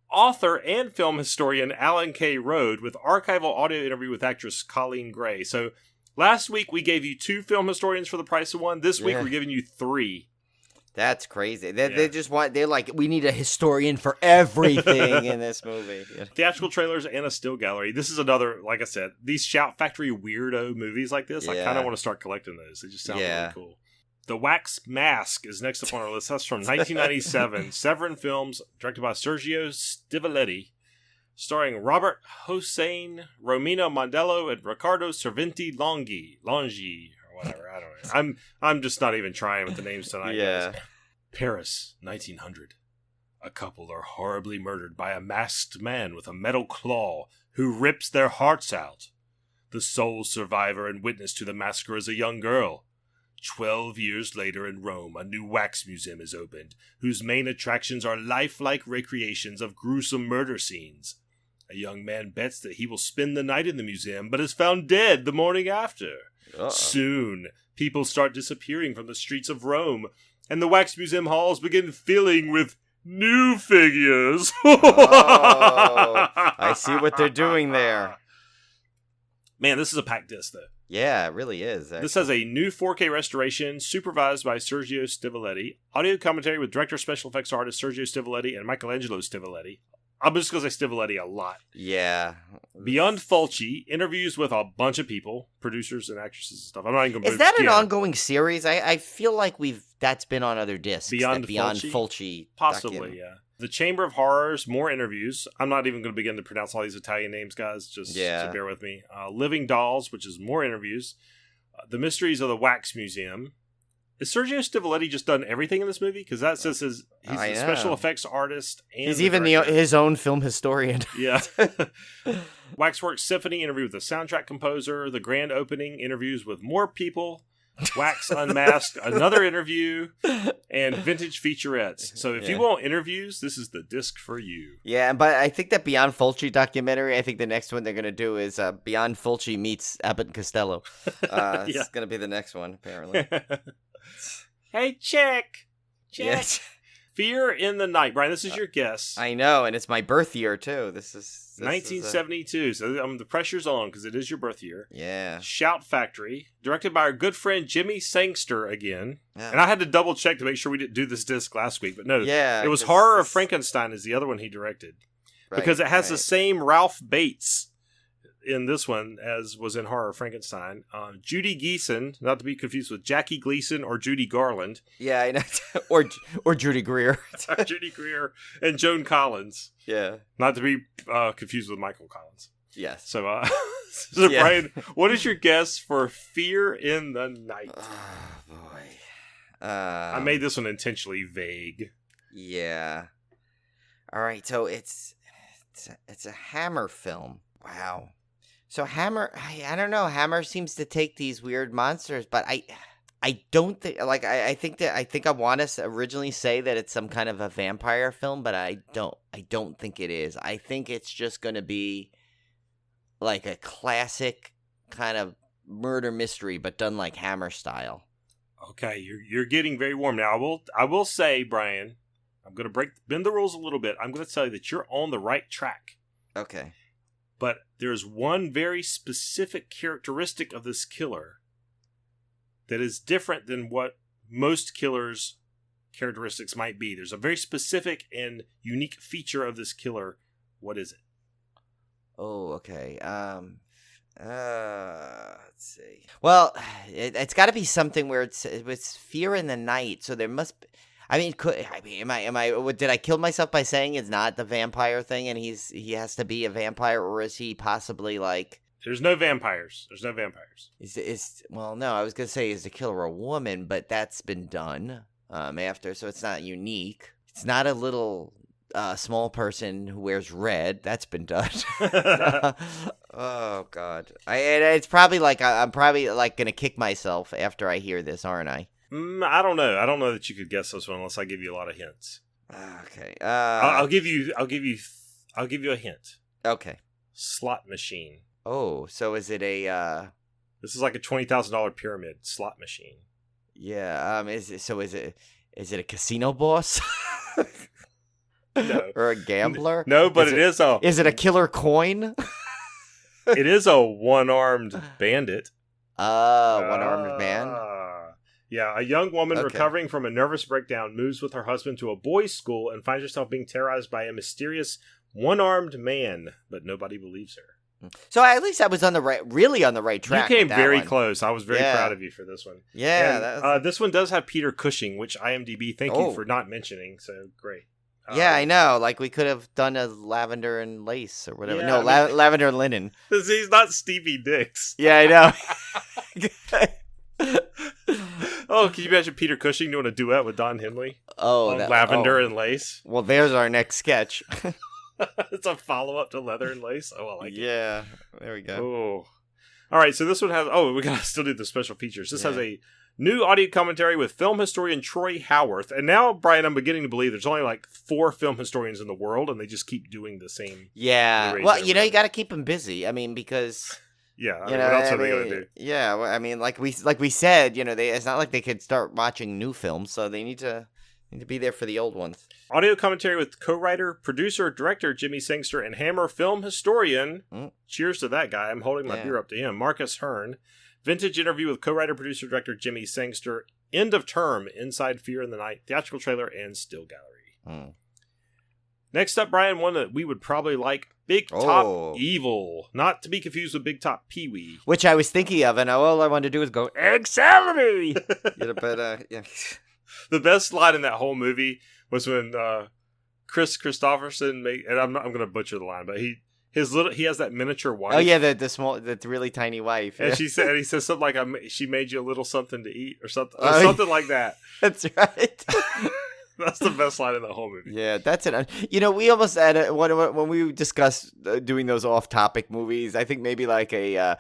author and film historian Alan K. Rode, with archival audio interview with actress Colleen Gray. So last week we gave you 2 film historians for the price of 1. This week we're giving you 3. That's crazy. They just want, they're like, we need a historian for everything in this movie. Theatrical trailers and a still gallery. This is another, like I said, these Shout Factory weirdo movies like this, I kind of want to start collecting those. They just sound really cool. The Wax Mask is next up on our list. That's from 1997. Severin Films, directed by Sergio Stivoletti, starring Robert Hossein, Romina Mondello, and Riccardo Cerventi Longhi, or whatever. I don't know. I'm just not even trying with the names tonight. Guys. Paris, 1900. A couple are horribly murdered by a masked man with a metal claw who rips their hearts out. The sole survivor and witness to the massacre is a young girl. 12 years later in Rome, a new wax museum is opened, whose main attractions are lifelike recreations of gruesome murder scenes. A young man bets that he will spend the night in the museum, but is found dead the morning after. Soon, people start disappearing from the streets of Rome, and the wax museum halls begin filling with new figures. I see what they're doing there. Man, this is a packed disc, though. Yeah, it really is. Actually. This has a new 4K restoration, supervised by Sergio Stivoletti. Audio commentary with director special effects artist Sergio Stivoletti and Michelangelo Stivoletti. I'm just going to say Stivoletti a lot. Yeah. Beyond Fulci, interviews with a bunch of people, producers and actresses and stuff. I'm not even going to... Is that an ongoing series? I feel like that's been on other discs. Beyond Fulci. Possibly, yeah. The Chamber of Horrors, more interviews. I'm not even going to begin to pronounce all these Italian names, guys. Just so bear with me. Living Dolls, which is more interviews. The Mysteries of the Wax Museum. Is Sergio Stivoletti just done everything in this movie? Because that says he's a special effects artist. And he's even his own film historian. Yeah. Waxworks Symphony, interview with the soundtrack composer. The grand opening, interviews with more people. Wax Unmasked, another interview, and vintage featurettes. So if you want interviews, this is the disc for you. Yeah, but I think that Beyond Fulci documentary, I think the next one they're going to do is Beyond Fulci meets Abbott and Costello. It's going to be the next one, apparently. Hey, check. Yes. Fear in the Night. Brian, this is your guess. I know, and it's my birth year, too. This is 1972, so the pressure's on because it is your birth year. Yeah. Shout Factory, directed by our good friend Jimmy Sangster again. Yeah. And I had to double check to make sure we didn't do this disc last week, but no, it was Horror of Frankenstein is the other one he directed. Right, because it has the same Ralph Bates in this one as was in Horror of Frankenstein. Judy Geeson, not to be confused with Jackie Gleason or Judy Garland. Yeah, I know. or Judy Greer. Judy Greer and Joan Collins. Yeah. Not to be confused with Michael Collins. Yes. So, Brian, what is your guess for Fear in the Night? Oh, boy. I made this one intentionally vague. Yeah. All right, so it's a Hammer film. Wow. So Hammer, I don't know. Hammer seems to take these weird monsters, but I don't think, like, I think I want to originally say that it's some kind of a vampire film, but I don't think it is. I think it's just going to be like a classic kind of murder mystery, but done like Hammer style. Okay, you're getting very warm now. I will say, Brian, I'm going to bend the rules a little bit. I'm going to tell you that you're on the right track. Okay. But there's one very specific characteristic of this killer that is different than what most killers' characteristics might be. There's a very specific and unique feature of this killer. What is it? Oh, okay. Let's see. Well, it's got to be something where it's fear in the night. So there must be. I mean, did I kill myself by saying it's not the vampire thing, and he has to be a vampire, or is he possibly like? There's no vampires. Well, no, I was gonna say is the killer a woman, but that's been done after, so it's not unique. It's not a little small person who wears red. That's been done. Oh God, it's probably like I'm probably like gonna kick myself after I hear this, aren't I? I don't know. I don't know that you could guess this one unless I give you a lot of hints. Okay. I'll give you a hint. Okay. Slot machine. Oh, so is it a? This is like a $20,000 pyramid slot machine. Yeah. Is it a casino boss? No. Or a gambler? No, but it is a. Is it a killer coin? It is a one-armed bandit. One-armed man. Yeah, a young woman recovering from a nervous breakdown moves with her husband to a boys' school and finds herself being terrorized by a mysterious one-armed man, but nobody believes her. So at least I was really on the right track. You came with that very one. close. I was very proud of you for this one. Yeah. And, this one does have Peter Cushing, which IMDb, thank you for not mentioning, so great. Yeah, I know. Like, we could have done a lavender and lace or whatever. Yeah, no, lavender and linen. He's not Stevie Nicks. Yeah, I know. Oh, can you imagine Peter Cushing doing a duet with Don Henley? Oh, Lavender and Lace. Well, there's our next sketch. It's a follow-up to Leather and Lace. Oh, I like it. Yeah, there we go. Oh. All right, so this one has... Oh, we got to still do the special features. This has a new audio commentary with film historian Troy Howarth. And now, Brian, I'm beginning to believe there's only like 4 film historians in the world, and they just keep doing the same. Yeah. Well, you got to keep them busy. I mean, because... Yeah, what else are they going to do? Yeah, well, I mean, like we said, it's not like they could start watching new films, so they need to be there for the old ones. Audio commentary with co-writer, producer, director Jimmy Sangster, and Hammer film historian. Cheers to that guy. I'm holding my beer up to him. Marcus Hearn. Vintage interview with co-writer, producer, director Jimmy Sangster. End of term. Inside Fear in the Night. Theatrical trailer and still gallery. Next up, Brian, one that we would probably like. Big Top Evil. Not to be confused with Big Top Pee-wee. Which I was thinking of, and all I wanted to do is go, egg salary! The best line in that whole movie was when Chris Christopherson made, and I'm going to butcher the line, but he has that miniature wife. Oh yeah, the really tiny wife. And he says something like, "She made you a little something to eat," or something, something like that. That's right. That's the best line in the whole movie. Yeah, that's it. We almost had when we discussed doing those off-topic movies. I think maybe like a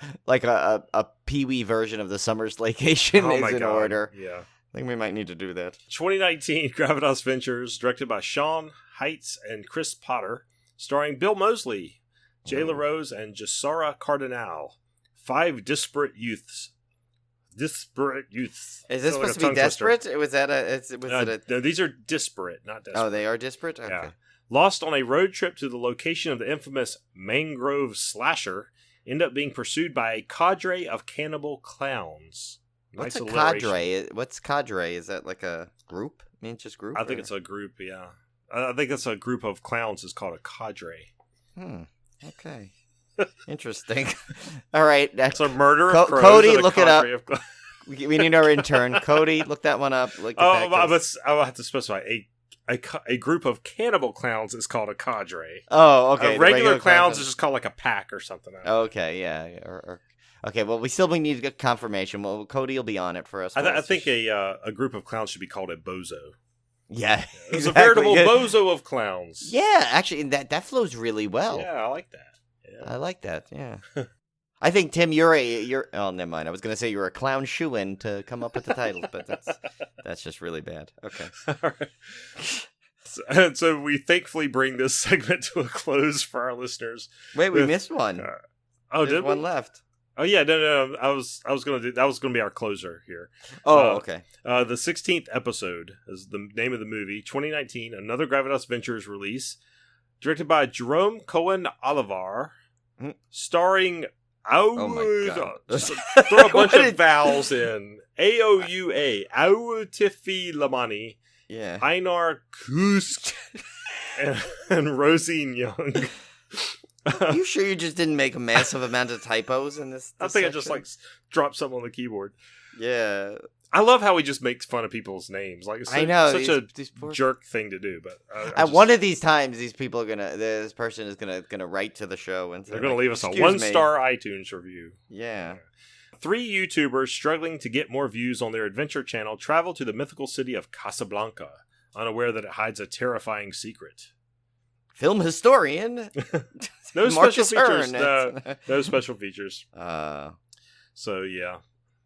Pee-wee version of the SUMMER SLAYCATION is in order. Yeah, I think we might need to do that. 2019 Gravitas Ventures, directed by Sean Heitz and Chris Potter, starring Bill Moseley, Jay LaRose, and Jassara Cardinal. 5 disparate youths. Is this supposed to be desperate? Was that No, these are disparate, not desperate. Oh, they are disparate? Okay. Yeah. Lost on a road trip to the location of the infamous Mangrove Slasher, end up being pursued by a cadre of cannibal clowns. What's a cadre? What's cadre? Is that like a group? I mean, just group? I think it's a group, yeah. I think it's a group of clowns. It's called a cadre. Okay. Interesting. All right. That's a murder of crows. Cody, look it up. We need our intern. Cody, look that one up. I'll have to specify. A group of cannibal clowns is called a cadre. Oh, okay. Regular clowns is just called like a pack or something. Okay, yeah. Okay, well, we still need to get confirmation. Well, Cody will be on it for us. I think a group of clowns should be called a bozo. Yeah, it's a veritable bozo of clowns. Yeah, actually, that flows really well. Yeah, I like that. Yeah. I like that. Yeah. I think, Tim, you're oh, never mind. I was going to say you're a clown shoo-in to come up with the title, but that's just really bad. Okay. All right. So we thankfully bring this segment to a close for our listeners. Wait, we missed one. Did one we? left? Oh yeah, no. I was gonna do that. Was gonna be our closer here. Oh, okay. The 16th episode is the name of the movie. 2019, another Gravitas Ventures release, directed by Jerome Cohen Olivar, starring oh my God. Throw a bunch of vowels in. AOUA, Autifi Lamani, Einar Kusk, and Rosine Young. You sure you just didn't make a massive amount of typos in this I think I section? just like dropped something on the keyboard. Yeah. I love how he just makes fun of people's names. Like, it's I know, such these a poor- jerk thing to do. But At one of these times, these people are this person is gonna write to the show and say, they're going to leave us a "Excuse me." 1-star iTunes review. Yeah. 3 YouTubers struggling to get more views on their adventure channel travel to the mythical city of Casablanca, unaware that it hides a terrifying secret. Film historian. No Marcus special features. Hearn. No special features. Uh, So, yeah.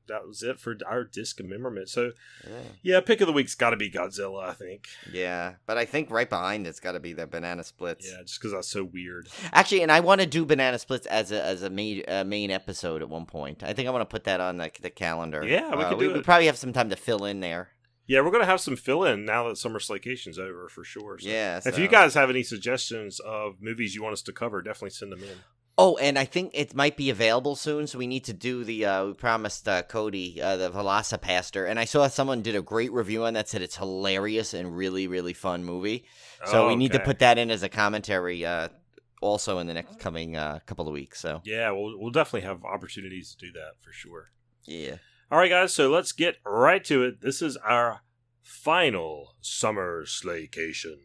That was it for our dismemberment. So, yeah. yeah, pick of the week's got to be Godzilla, I think. Yeah, but I think right behind it's got to be the Banana Splits. Yeah, just because that's so weird. Actually, and I want to do Banana Splits as a main episode at one point. I think I want to put that on the calendar. Yeah, we could do We it. probably have some time to fill in there. Yeah, we're going to have some fill-in now that Summer Slaycation's over, for sure. So Yeah. if so- you guys have any suggestions of movies you want us to cover, definitely send them in. Oh, and I think it might be available soon, so we need to do we promised Cody, the Velocipaster, and I saw someone did a great review on that, said it's hilarious and really, really fun movie. So we need to Okay. put that in as a commentary also in the next coming couple of weeks. So Yeah, we'll definitely have opportunities to do that, for sure. yeah. All right, guys, so let's get right to it. This is our final Summer Slaycation.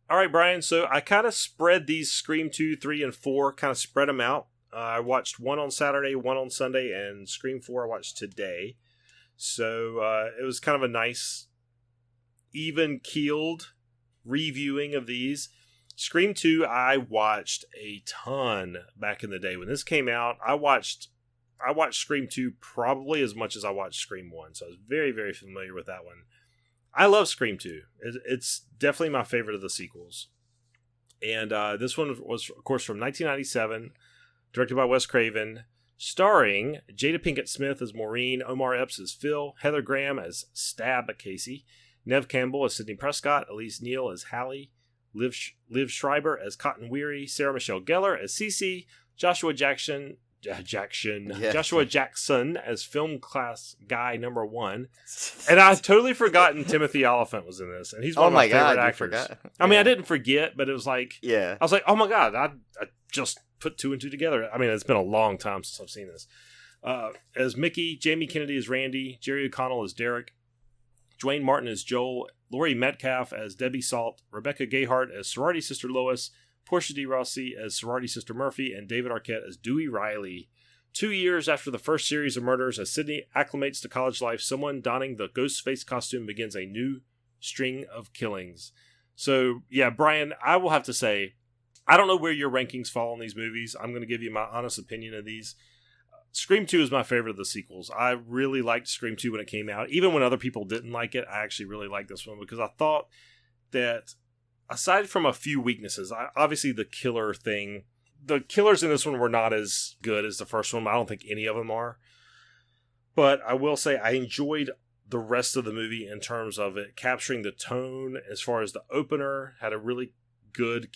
All right, Brian, so I kind of spread these Scream 2, 3, and 4, kind of spread them out. I watched one on Saturday, one on Sunday, and Scream 4 I watched today. So it was kind of a nice, even-keeled reviewing of these. Scream 2 I watched a ton back in the day. When this came out, I watched Scream 2 probably as much as I watched Scream 1, so I was very, very familiar with that one. I love Scream 2. It's definitely my favorite of the sequels. And this one was, of course, from 1997, directed by Wes Craven, starring Jada Pinkett Smith as Maureen, Omar Epps as Phil, Heather Graham as Stab Casey, Nev Campbell as Sidney Prescott, Elise Neal as Hallie, Liv Schreiber as Cotton Weary, Sarah Michelle Gellar as Cece, Joshua Jackson as film class guy number 1. And I've totally forgotten Timothy Oliphant was in this. And he's one of my favorite actors. Forgot. I mean, I didn't forget, but it was like, Yeah. I was like, oh my God, I just put 2 and 2 together. I mean, it's been a long time since I've seen this. As Mickey, Jamie Kennedy as Randy, Jerry O'Connell as Derek, Dwayne Martin as Joel, Laurie Metcalf as Debbie Salt, Rebecca Gayheart as Sorority Sister Lois, Portia D. Rossi as Sorority Sister Murphy, and David Arquette as Dewey Riley. 2 years after the first series of murders, as Sydney acclimates to college life, someone donning the Ghostface costume begins a new string of killings. So, yeah, Brian, I will have to say, I don't know where your rankings fall on these movies. I'm going to give you my honest opinion of these. Scream 2 is my favorite of the sequels. I really liked Scream 2 when it came out. Even when other people didn't like it, I actually really liked this one because I thought that aside from a few weaknesses, obviously the killer thing, the killers in this one were not as good as the first one. I don't think any of them are. But I will say I enjoyed the rest of the movie in terms of it capturing the tone as far as the opener. Had a really good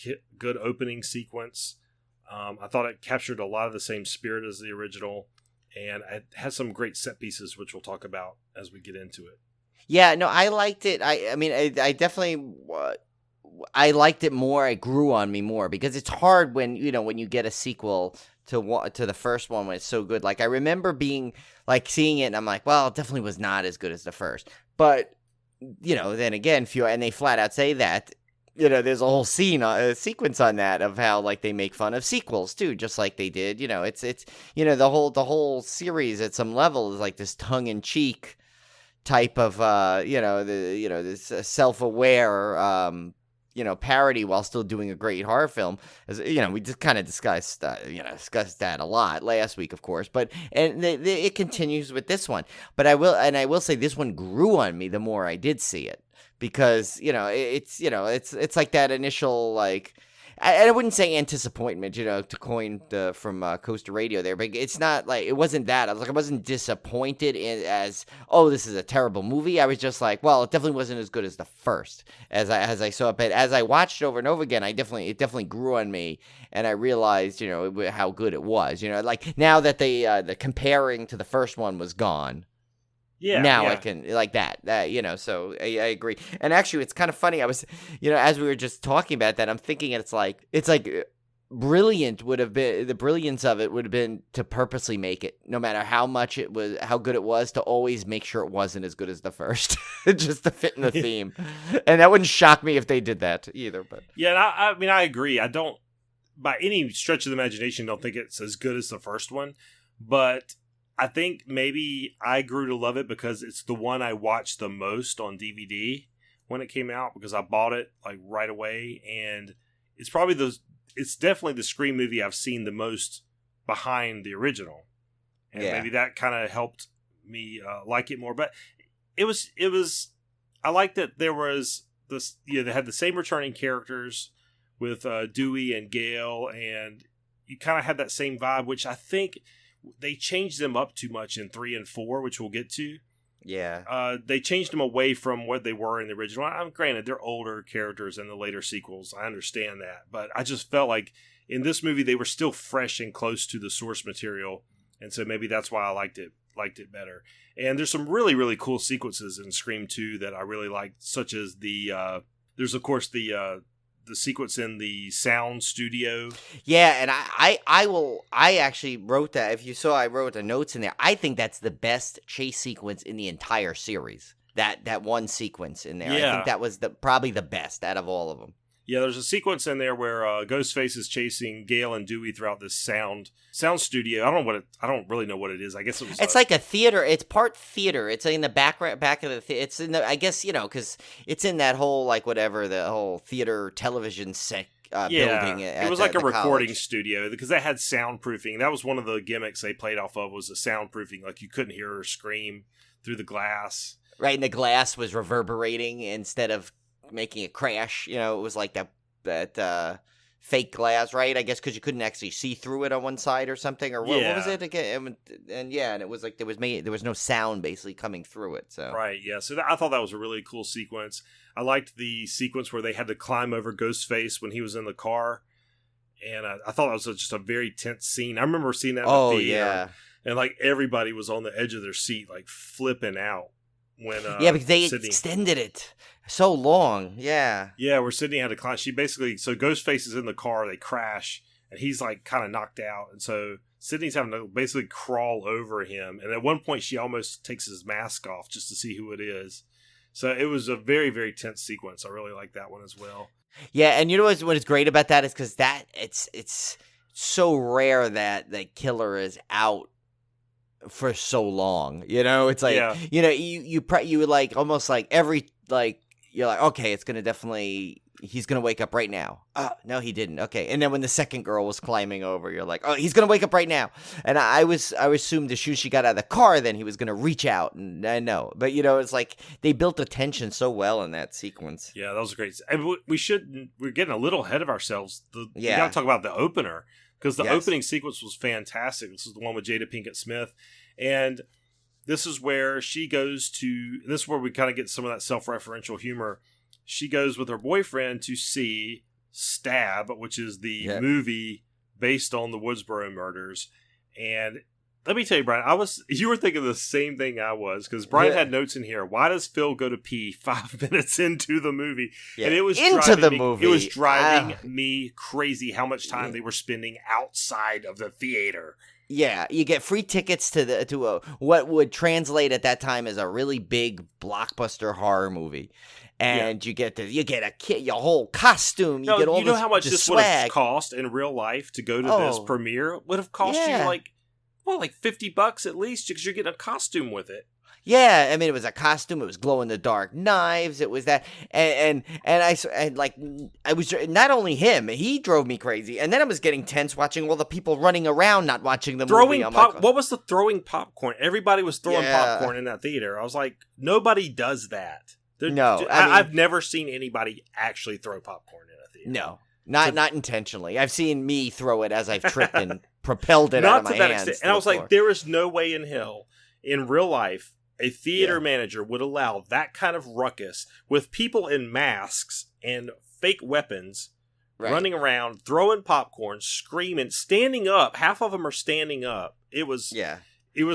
opening sequence. I thought it captured a lot of the same spirit as the original. And it has some great set pieces, which we'll talk about as we get into it. Yeah, no, I liked it. I mean, I definitely, I liked it more. It grew on me more because it's hard when you get a sequel to the first one when it's so good. Like I remember being like seeing it, and I'm like, well, it definitely was not as good as the first. But then again, and they flat out say that. There's a whole sequence on that of how like they make fun of sequels too, just like they did. It's the whole series at some level is like this tongue in cheek type of this self-aware parody while still doing a great horror film. As we just kind of discussed that a lot last week, of course, but it continues with this one. But I will say this one grew on me the more I did see it. Because it's like that initial like, I wouldn't say anticipation, to coin from Coaster Radio there, but it's not like, it wasn't that. I wasn't disappointed as, oh, this is a terrible movie. I was just like, well, it definitely wasn't as good as the first as I saw it. But as I watched it over and over again, it definitely grew on me, and I realized, how good it was. Like now that the comparing to the first one was gone. Yeah. Now yeah. I can like that, so I agree. And actually, it's kind of funny. I was, as we were just talking about that, I'm thinking it's like brilliant would have been, the brilliance of it would have been to purposely make it, no matter how good it was, to always make sure it wasn't as good as the first, just to fit in the theme. And that wouldn't shock me if they did that either. But yeah, and I agree. I don't, by any stretch of the imagination, don't think it's as good as the first one, but I think maybe I grew to love it because it's the one I watched the most on DVD when it came out, because I bought it like right away, and it's definitely the Scream movie I've seen the most behind the original, and maybe that kind of helped me like it more. But it was I liked that there was this, they had the same returning characters with Dewey and Gale, and you kind of had that same vibe, which I think they changed them up too much in 3 and 4, which we'll get to. Yeah. They changed them away from what they were in the original. Granted, they're older characters in the later sequels. I understand that. But I just felt like in this movie, they were still fresh and close to the source material. And so maybe that's why I liked it better. And there's some really, really cool sequences in Scream 2 that I really liked, such as there's, of course, the sequence in the sound studio. Yeah, and I actually wrote that. If you saw, I wrote the notes in there. I think that's the best chase sequence in the entire series. That one sequence in there. Yeah. I think that was probably the best out of all of them. Yeah, there's a sequence in there where Ghostface is chasing Gale and Dewey throughout this sound studio. I don't really know what it is. I guess it was. It's like a theater. It's part theater. It's in the back of the. It's in the. I guess because it's in that whole the whole theater television building. It was like a recording college studio because they had soundproofing. That was one of the gimmicks they played off of, was the soundproofing. Like you couldn't hear her scream through the glass. Right, and the glass was reverberating instead of making it crash. It was like that fake glass, right? I guess because you couldn't actually see through it on one side or something, or what was it again? And it was like there was no sound basically coming through it. So right, yeah. So I thought that was a really cool sequence. I liked the sequence where they had to climb over Ghostface when he was in the car, and I thought that was just a very tense scene. I remember seeing that in the theater, and like everybody was on the edge of their seat, like flipping out. When because they extended it so long. Yeah, where Sydney had to climb. So Ghostface is in the car, they crash, and he's like kind of knocked out, and so Sydney's having to basically crawl over him, and at one point she almost takes his mask off just to see who it is. So it was a very, very tense sequence. I really like that one as well. Yeah, and you know what is great about that is because it's so rare that the killer is out for so long. It's like you would like almost like every like you're like, okay, it's gonna definitely, he's gonna wake up right now. Oh no, he didn't. Okay, and then when the second girl was climbing over, you're like, oh, he's gonna wake up right now. And I assumed as soon as she got out of the car, then he was gonna reach out, and I know, but it's like they built the tension so well in that sequence. Yeah, that was great. And we're getting a little ahead of ourselves. We gotta talk about the opener, because the opening sequence was fantastic. This is the one with Jada Pinkett Smith, and this is where she goes to, this is where we kind of get some of that self-referential humor. She goes with her boyfriend to see Stab, which is the movie based on the Woodsboro murders. And let me tell you, Brian, you were thinking the same thing I was, because Brian had notes in here. Why does Phil go to pee 5 minutes into the movie? Yeah. And it was movie. It was driving me crazy how much time they were spending outside of the theater. Yeah, you get free tickets to what would translate at that time as a really big blockbuster horror movie, and you get your whole costume. You get all know how much this would have cost in real life to go to this premiere? It would have cost you like $50 at least, because you're getting a costume with it. Yeah, I mean, it was a costume. It was glow-in-the-dark knives. It was that, and I was not only him. He drove me crazy, and then I was getting tense watching all the people running around, not watching the movie. What was the throwing popcorn? Everybody was throwing popcorn in that theater. I was like, nobody does that. I've never seen anybody actually throw popcorn in a theater. Not intentionally. I've seen me throw it as I've tripped and propelled it Not out of to my that hands. extent. And I was like, there is no way in hell, in real life, a theater Yeah. manager would allow that kind of ruckus with people in masks and fake weapons running around, throwing popcorn, screaming, standing up. Half of them are standing up. It was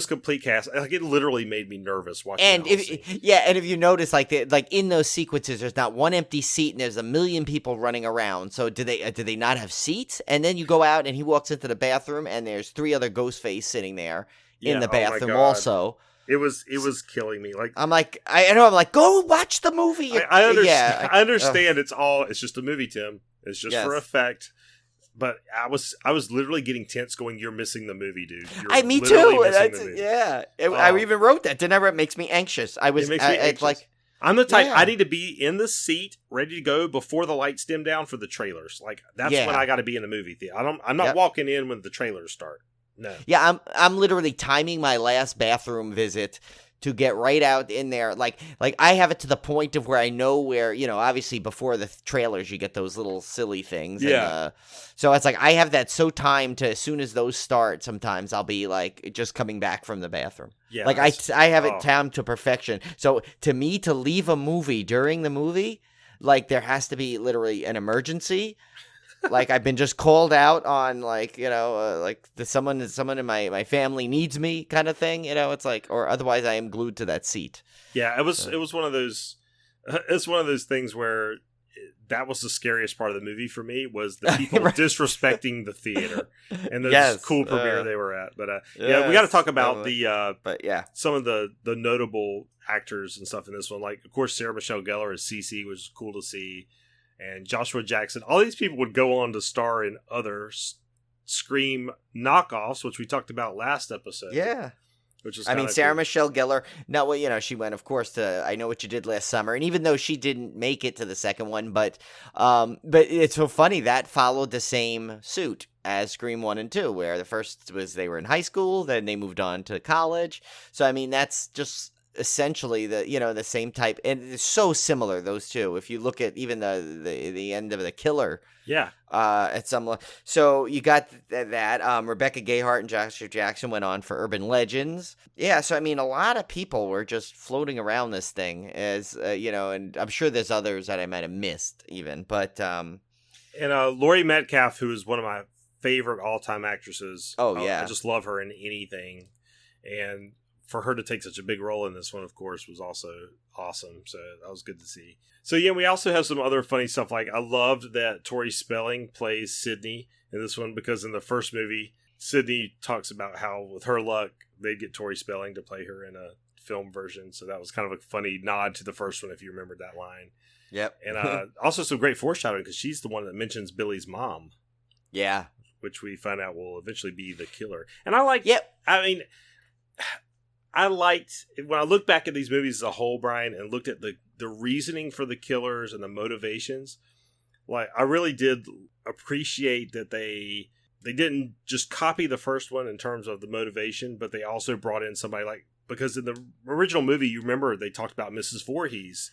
complete chaos. Like, it literally made me nervous watching. And if you notice, like in those sequences, there's not one empty seat, and there's a million people running around. So did they not have seats? And then you go out, and he walks into the bathroom, and there's 3 other Ghostface sitting there in the bathroom also. It was killing me. Like, I'm like, I know, I'm like, go watch the movie. I understand. I understand. It's just a movie, Tim. It's just for effect. But I was literally getting tense going, you're missing the movie, dude. Me too. I even wrote that. Didn't I write, makes me anxious. It makes me anxious. It's like, I'm the type, I need to be in the seat, ready to go before the lights dim down for the trailers. Like, that's when I got to be in the movie theater. I'm not walking in when the trailers start. No. Yeah, I'm literally timing my last bathroom visit to get right out in there. Like I have it to the point of where I know where, obviously before the trailers you get those little silly things. Yeah. And, so it's like I have that so timed to as soon as those start, sometimes I'll be like just coming back from the bathroom. Yeah. Like I have it timed to perfection. So to me, to leave a movie during the movie, like there has to be literally an emergency. Like I've been just called out on someone in my family needs me kind of thing, it's like, or otherwise I am glued to that seat. Yeah, it was one of those things where that was the scariest part of the movie for me, was the people disrespecting the theater and the cool premiere they were at. But we got to talk about some of the notable actors and stuff in this one. Like, of course, Sarah Michelle Gellar as Cece was cool to see. And Joshua Jackson, all these people would go on to star in other Scream knockoffs, which we talked about last episode. Yeah. Which is Sarah Michelle Gellar, she went, of course, to I Know What You Did Last Summer. And even though she didn't make it to the second one, but it's so funny, that followed the same suit as Scream 1 and 2, where the first was they were in high school, then they moved on to college. So, that's just essentially the same type, and it's so similar, those two. If you look at even the end of The Killer, at some, so you got that Rebecca Gayheart and Joshua Jackson went on for Urban Legends. So a lot of people were just floating around this thing as and I'm sure there's others that I might have missed even, but and Laurie Metcalf, who is one of my favorite all-time actresses. I just love her in anything, and for her to take such a big role in this one, of course, was also awesome. So that was good to see. So we also have some other funny stuff. Like, I loved that Tori Spelling plays Sydney in this one, because in the first movie, Sydney talks about how, with her luck, they'd get Tori Spelling to play her in a film version. So that was kind of a funny nod to the first one, if you remembered that line. Yep. And also some great foreshadowing, because she's the one that mentions Billy's mom. Yeah. Which we find out will eventually be the killer. And I like, I liked, when I look back at these movies as a whole, Brian, and looked at the reasoning for the killers and the motivations, like, I really did appreciate that they didn't just copy the first one in terms of the motivation, but they also brought in somebody like, because in the original movie, you remember they talked about Mrs. Voorhees.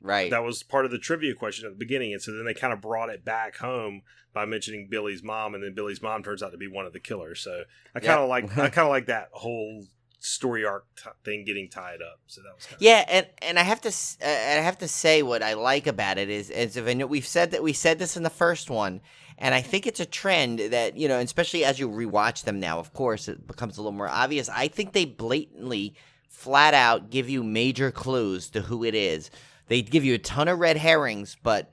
Right. That was part of the trivia question at the beginning. And so then they kind of brought it back home by mentioning Billy's mom, and then Billy's mom turns out to be one of the killers. So I kind of like that whole story arc thing getting tied up. So that was kind of and I have to say what I like about it is we said this in the first one, and I think it's a trend that, especially as you rewatch them now, of course, it becomes a little more obvious. I think they blatantly, flat out give you major clues to who it is. They give you a ton of red herrings, but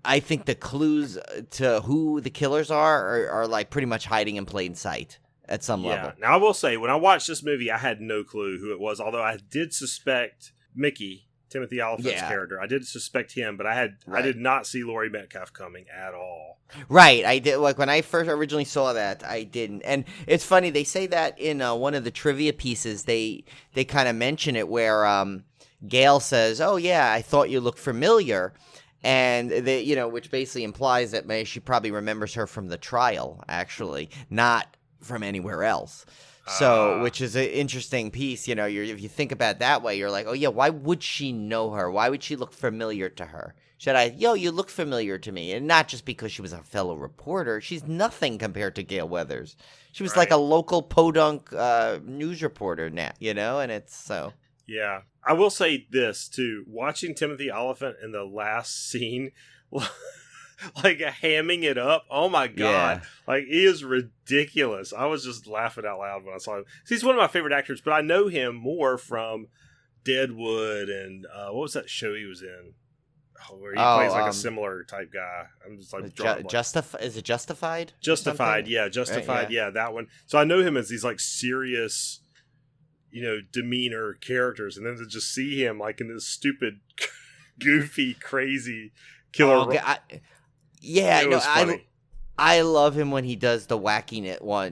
I think the clues to who the killers are like pretty much hiding in plain sight at some level. Now, I will say, when I watched this movie, I had no clue who it was, although I did suspect Mickey, Timothy Olyphant's character. I did suspect him, but I did not see Laurie Metcalf coming at all. Right. I did. Like, when I first originally saw that, I didn't. And it's funny, they say that in one of the trivia pieces, they kind of mention it where Gail says, "Oh yeah, I thought you looked familiar," and they, which basically implies that she probably remembers her from the trial, actually, not from anywhere else. So, which is an interesting piece, you know, if you think about it that way, you're like, oh yeah, why would she know her? Why would she look familiar to her? You look familiar to me. And not just because she was a fellow reporter. She's nothing compared to Gale Weathers. She was like a local podunk news reporter now, you know, and it's so. Yeah. I will say this, too. Watching Timothy Oliphant in the last scene, like hamming it up. Oh my God. Yeah. Like, he is ridiculous. I was just laughing out loud when I saw him. He's one of my favorite actors, but I know him more from Deadwood and what was that show he was in? Where he plays like a similar type guy. I'm just like, is it Justified? Justified, yeah. Justified, right, yeah, that one. So I know him as these like serious, you know, demeanor characters, and then to just see him like in this stupid, goofy, crazy killer. I love him when he does the wacking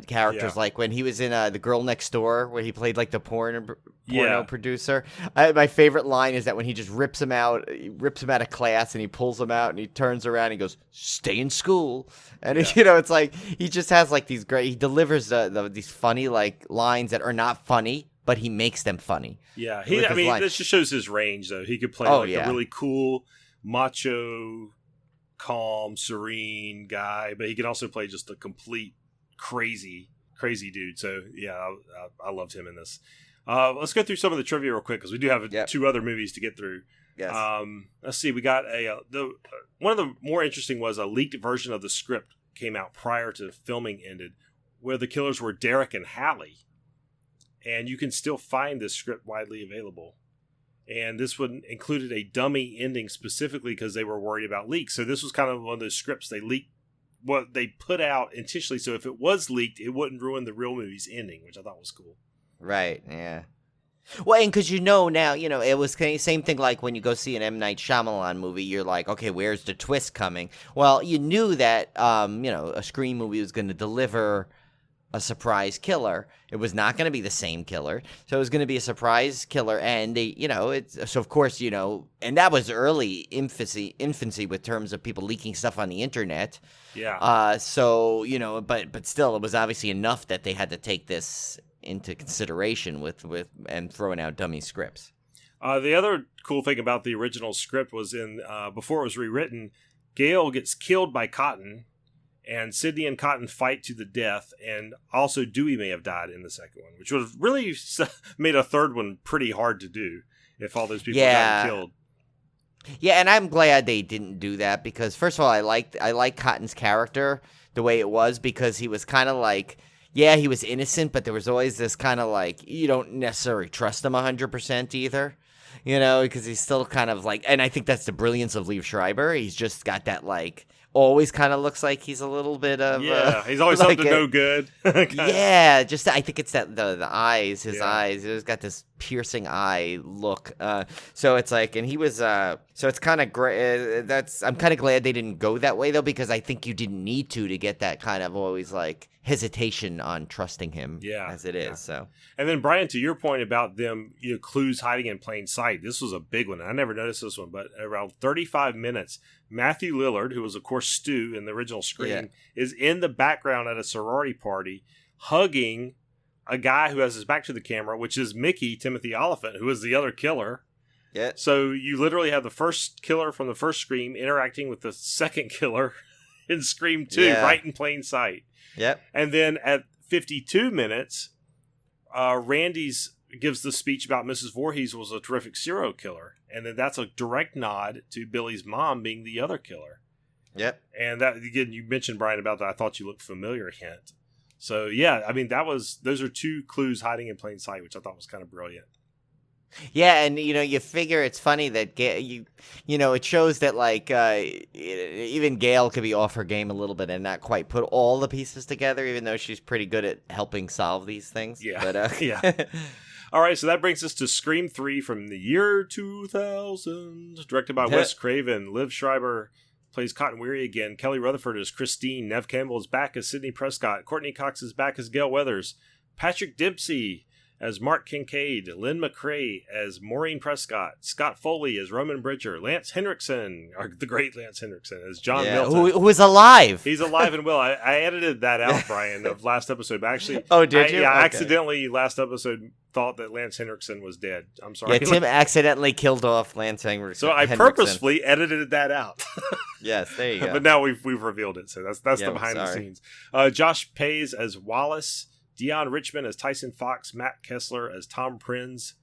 characters, like when he was in The Girl Next Door, where he played like the porno producer. My favorite line is that when he just rips him out of class, and he pulls him out, and he turns around, and he goes, "Stay in school," and you know, it's like he just has like these great. He delivers these funny like lines that are not funny, but he makes them funny. Yeah, this just shows his range, though. He could play the really cool, macho, calm, serene guy, but he can also play just a complete crazy dude. So yeah, I loved him in this. Let's go through some of the trivia real quick, because we do have two other movies to get through. Yes. Let's see. We got one of the more interesting was a leaked version of the script came out prior to filming ended, where the killers were Derek and Hallie, and you can still find this script widely available. And this one included a dummy ending specifically because they were worried about leaks. So this was kind of one of those scripts they leaked, what they put out intentionally. So if it was leaked, it wouldn't ruin the real movie's ending, which I thought was cool. Right. Yeah. Well, and because now, it was the same thing like when you go see an M. Night Shyamalan movie, you're like, okay, where's the twist coming? Well, you knew that, a Scream movie was going to deliver a surprise killer. It was not going to be the same killer. So it was going to be a surprise killer. And so of course, and that was early infancy with terms of people leaking stuff on the internet. Yeah. So, but still, it was obviously enough that they had to take this into consideration with and throwing out dummy scripts. The other cool thing about the original script was before it was rewritten, Gale gets killed by Cotton, and Sidney and Cotton fight to the death, and also Dewey may have died in the second one, which would have really made a third one pretty hard to do if all those people got killed. Yeah, and I'm glad they didn't do that, because first of all, I like Cotton's character the way it was, because he was kind of like, yeah, he was innocent, but there was always this kind of like, you don't necessarily trust him 100% either, because he's still kind of like, and I think that's the brilliance of Liev Schreiber. He's just got that like, always kind of looks like he's a little bit of he's always like up to no good. Yeah, just I think it's that the eyes, his eyes. He's got this piercing eye look. So it's like, and he was so it's kind of great. I'm kind of glad they didn't go that way though, because I think you didn't need to get that kind of always like hesitation on trusting him. As it is. So, and then Brian, to your point about them, clues hiding in plain sight. This was a big one. I never noticed this one, but around 35 minutes. Matthew Lillard, who was, of course, Stu in the original Scream, is in the background at a sorority party hugging a guy who has his back to the camera, which is Mickey, Timothy Oliphant, who is the other killer. Yeah. So you literally have the first killer from the first Scream interacting with the second killer in Scream 2, right in plain sight. Yep. And then at 52 minutes, Randy's gives the speech about Mrs. Voorhees was a terrific serial killer. And then that's a direct nod to Billy's mom being the other killer. Yep. And that, again, you mentioned, Brian, about that I thought you looked familiar hint. So, yeah, I mean, those are two clues hiding in plain sight, which I thought was kind of brilliant. Yeah, and, you figure it's funny that, it shows that, like, even Gale could be off her game a little bit and not quite put all the pieces together, even though she's pretty good at helping solve these things. Yeah. But, yeah. All right, so that brings us to Scream 3 from the year 2000, directed by Wes Craven. Liev Schreiber plays Cotton Weary again. Kelly Rutherford is Christine. Nev Campbell is back as Sidney Prescott. Courtney Cox is back as Gale Weathers. Patrick Dempsey as Mark Kincaid, Lynn McRae as Maureen Prescott, Scott Foley as Roman Bridger, Lance Henriksen, or the great Lance Henriksen, as John Milton. Who is alive. He's alive and well. I edited that out, Brian, of last episode. But actually, oh, did you? Yeah, okay. I accidentally last episode thought that Lance Henriksen was dead. I'm sorry. Yeah, Tim accidentally killed off Lance Henriksen. So I purposefully edited that out. Yes, there you go. But now we've revealed it, so that's the behind the scenes. Josh Pays as Wallace, Dion Richmond as Tyson Fox, Matt Kessler as Tom Prinz,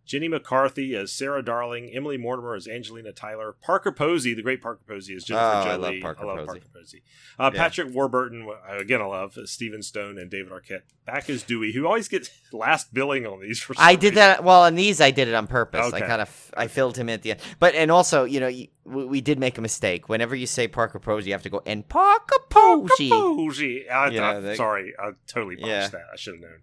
Jenny McCarthy as Sarah Darling, Emily Mortimer as Angelina Tyler, Parker Posey, the great Parker Posey, as Jennifer Jolie. I love Parker Posey. Patrick Warburton, again I love, as Stephen Stone and David Arquette. Back as Dewey, who always gets last billing on these. For some I did reason. that. Well, on these I did it on purpose. Okay. I filled him at the end. But and also, we did make a mistake. Whenever you say Parker Posey, you have to go and Parker Posey. Sorry, I totally botched that. I should have known.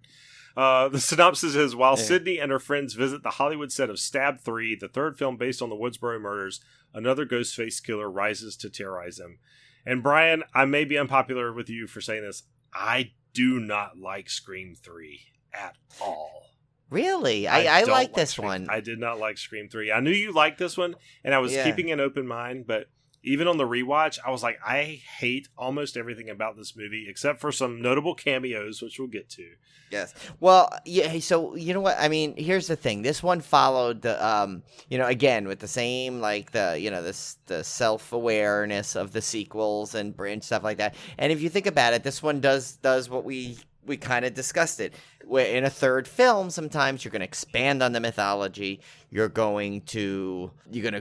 The synopsis is, while Sydney and her friends visit the Hollywood set of Stab 3, the third film based on the Woodsboro murders, another Ghostface killer rises to terrorize them. And Brian, I may be unpopular with you for saying this. I do not like Scream 3 at all. Really? I like this one. I did not like Scream 3. I knew you liked this one, and I was keeping an open mind, but even on the rewatch, I was like, I hate almost everything about this movie, except for some notable cameos, which we'll get to. Yes. Well, yeah. So you know what? I mean, here's the thing. This one followed the, again with the same the self-awareness of the sequels and branch stuff like that. And if you think about it, this one does what we kind of discussed it. Where in a third film, sometimes you're going to expand on the mythology. You're going to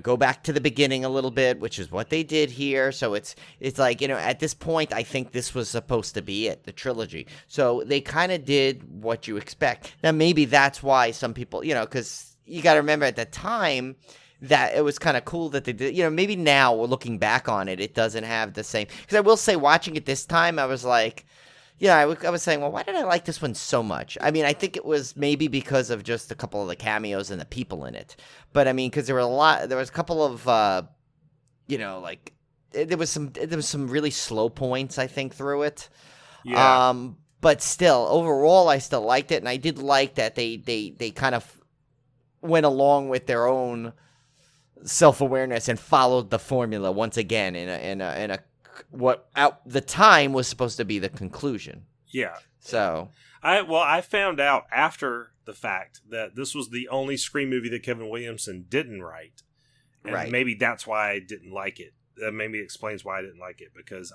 go back to the beginning a little bit, which is what they did here. So it's like, at this point, I think this was supposed to be it, the trilogy. So they kind of did what you expect. Now, maybe that's why some people, because you got to remember at the time that it was kind of cool that they did, maybe now we're looking back on it, it doesn't have the same. Because I will say, watching it this time, I was like, I was saying, well, why did I like this one so much? I mean, I think it was maybe because of just a couple of the cameos and the people in it. But I mean, because there was a couple of, there was some really slow points, I think, through it. Yeah. But still, overall, I still liked it, and I did like that they kind of went along with their own self-awareness and followed the formula once again in a what at the time was supposed to be the conclusion. Yeah. So I found out after the fact that this was the only Scream movie that Kevin Williamson didn't write. And maybe that's why I didn't like it. That maybe explains why I didn't like it, because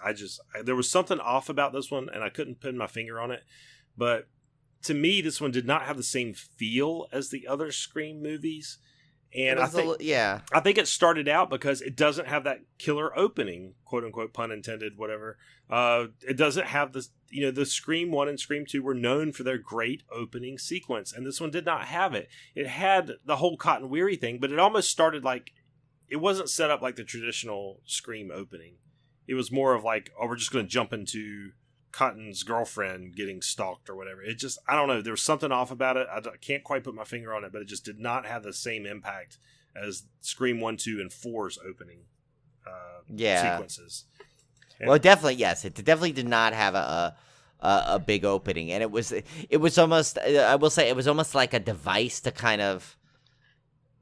there was something off about this one and I couldn't put my finger on it. But to me, this one did not have the same feel as the other Scream movies. And I think it started out because it doesn't have that killer opening, quote unquote, pun intended, whatever. It doesn't have this, the Scream 1 and Scream 2 were known for their great opening sequence, and this one did not have it. It had the whole Cotton Weary thing, but it almost started like, it wasn't set up like the traditional Scream opening. It was more of like, oh, we're just going to jump into Cotton's girlfriend getting stalked or whatever. It just, I don't know, there was something off about it. I can't quite put my finger on it, but it just did not have the same impact as Scream 1, 2, and 4's opening sequences. Well, definitely, yes. It definitely did not have a big opening, and it was almost, I will say, it was almost like a device to kind of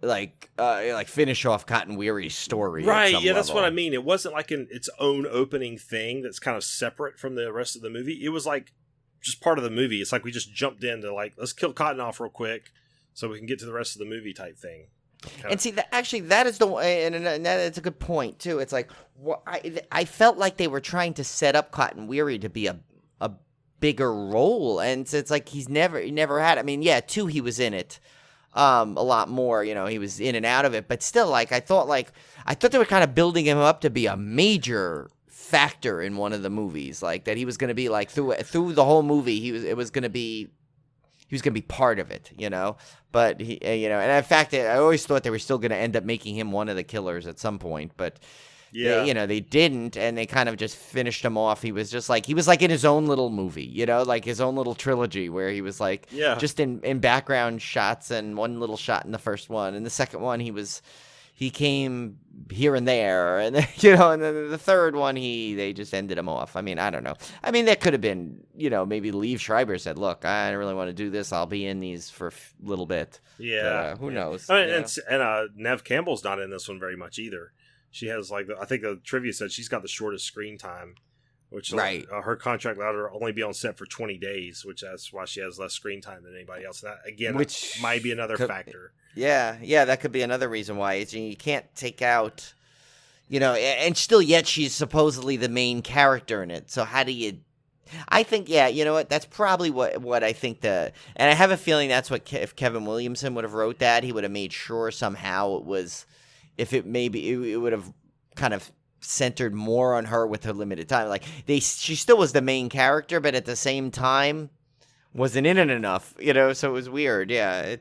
like finish off Cotton Weary's story. Right, yeah, that's what I mean. It wasn't like its own opening thing that's kind of separate from the rest of the movie. It was like just part of the movie. It's like we just jumped into like, let's kill Cotton off real quick so we can get to the rest of the movie type thing. And see, that is the and that's a good point too. It's like I felt like they were trying to set up Cotton Weary to be a bigger role, and it's like he never had. I mean, 2 he was in it. A lot more, he was in and out of it, but still, I thought they were kind of building him up to be a major factor in one of the movies, like that he was going to be like through the whole movie, he was going to be part of it, but he, and in fact, I always thought they were still going to end up making him one of the killers at some point, but they didn't, and they kind of just finished him off. He was like in his own little movie, like his own little trilogy where he was like just in background shots, and one little shot in the first one, and the second one he was he came here and there, and then, and then the third one they just ended him off. I mean, I don't know. I mean, that could have been, maybe Liev Schreiber said, "Look, I don't really want to do this. I'll be in these for a little bit." Yeah, but, who knows? I mean, and Nev Campbell's not in this one very much either. She has I think the trivia said she's got the shortest screen time, which right. Her contract allowed her only be on set for 20 days, which that's why she has less screen time than anybody else. And that, again, which might be another factor. Yeah, that could be another reason why you can't take out, and still yet she's supposedly the main character in it. So how do you? I think, you know what? That's probably what I think and I have a feeling that's what if Kevin Williamson would have wrote that, he would have made sure somehow it was, if it maybe it would have kind of centered more on her with her limited time. Like she still was the main character, but at the same time wasn't in it enough, So it was weird. Yeah.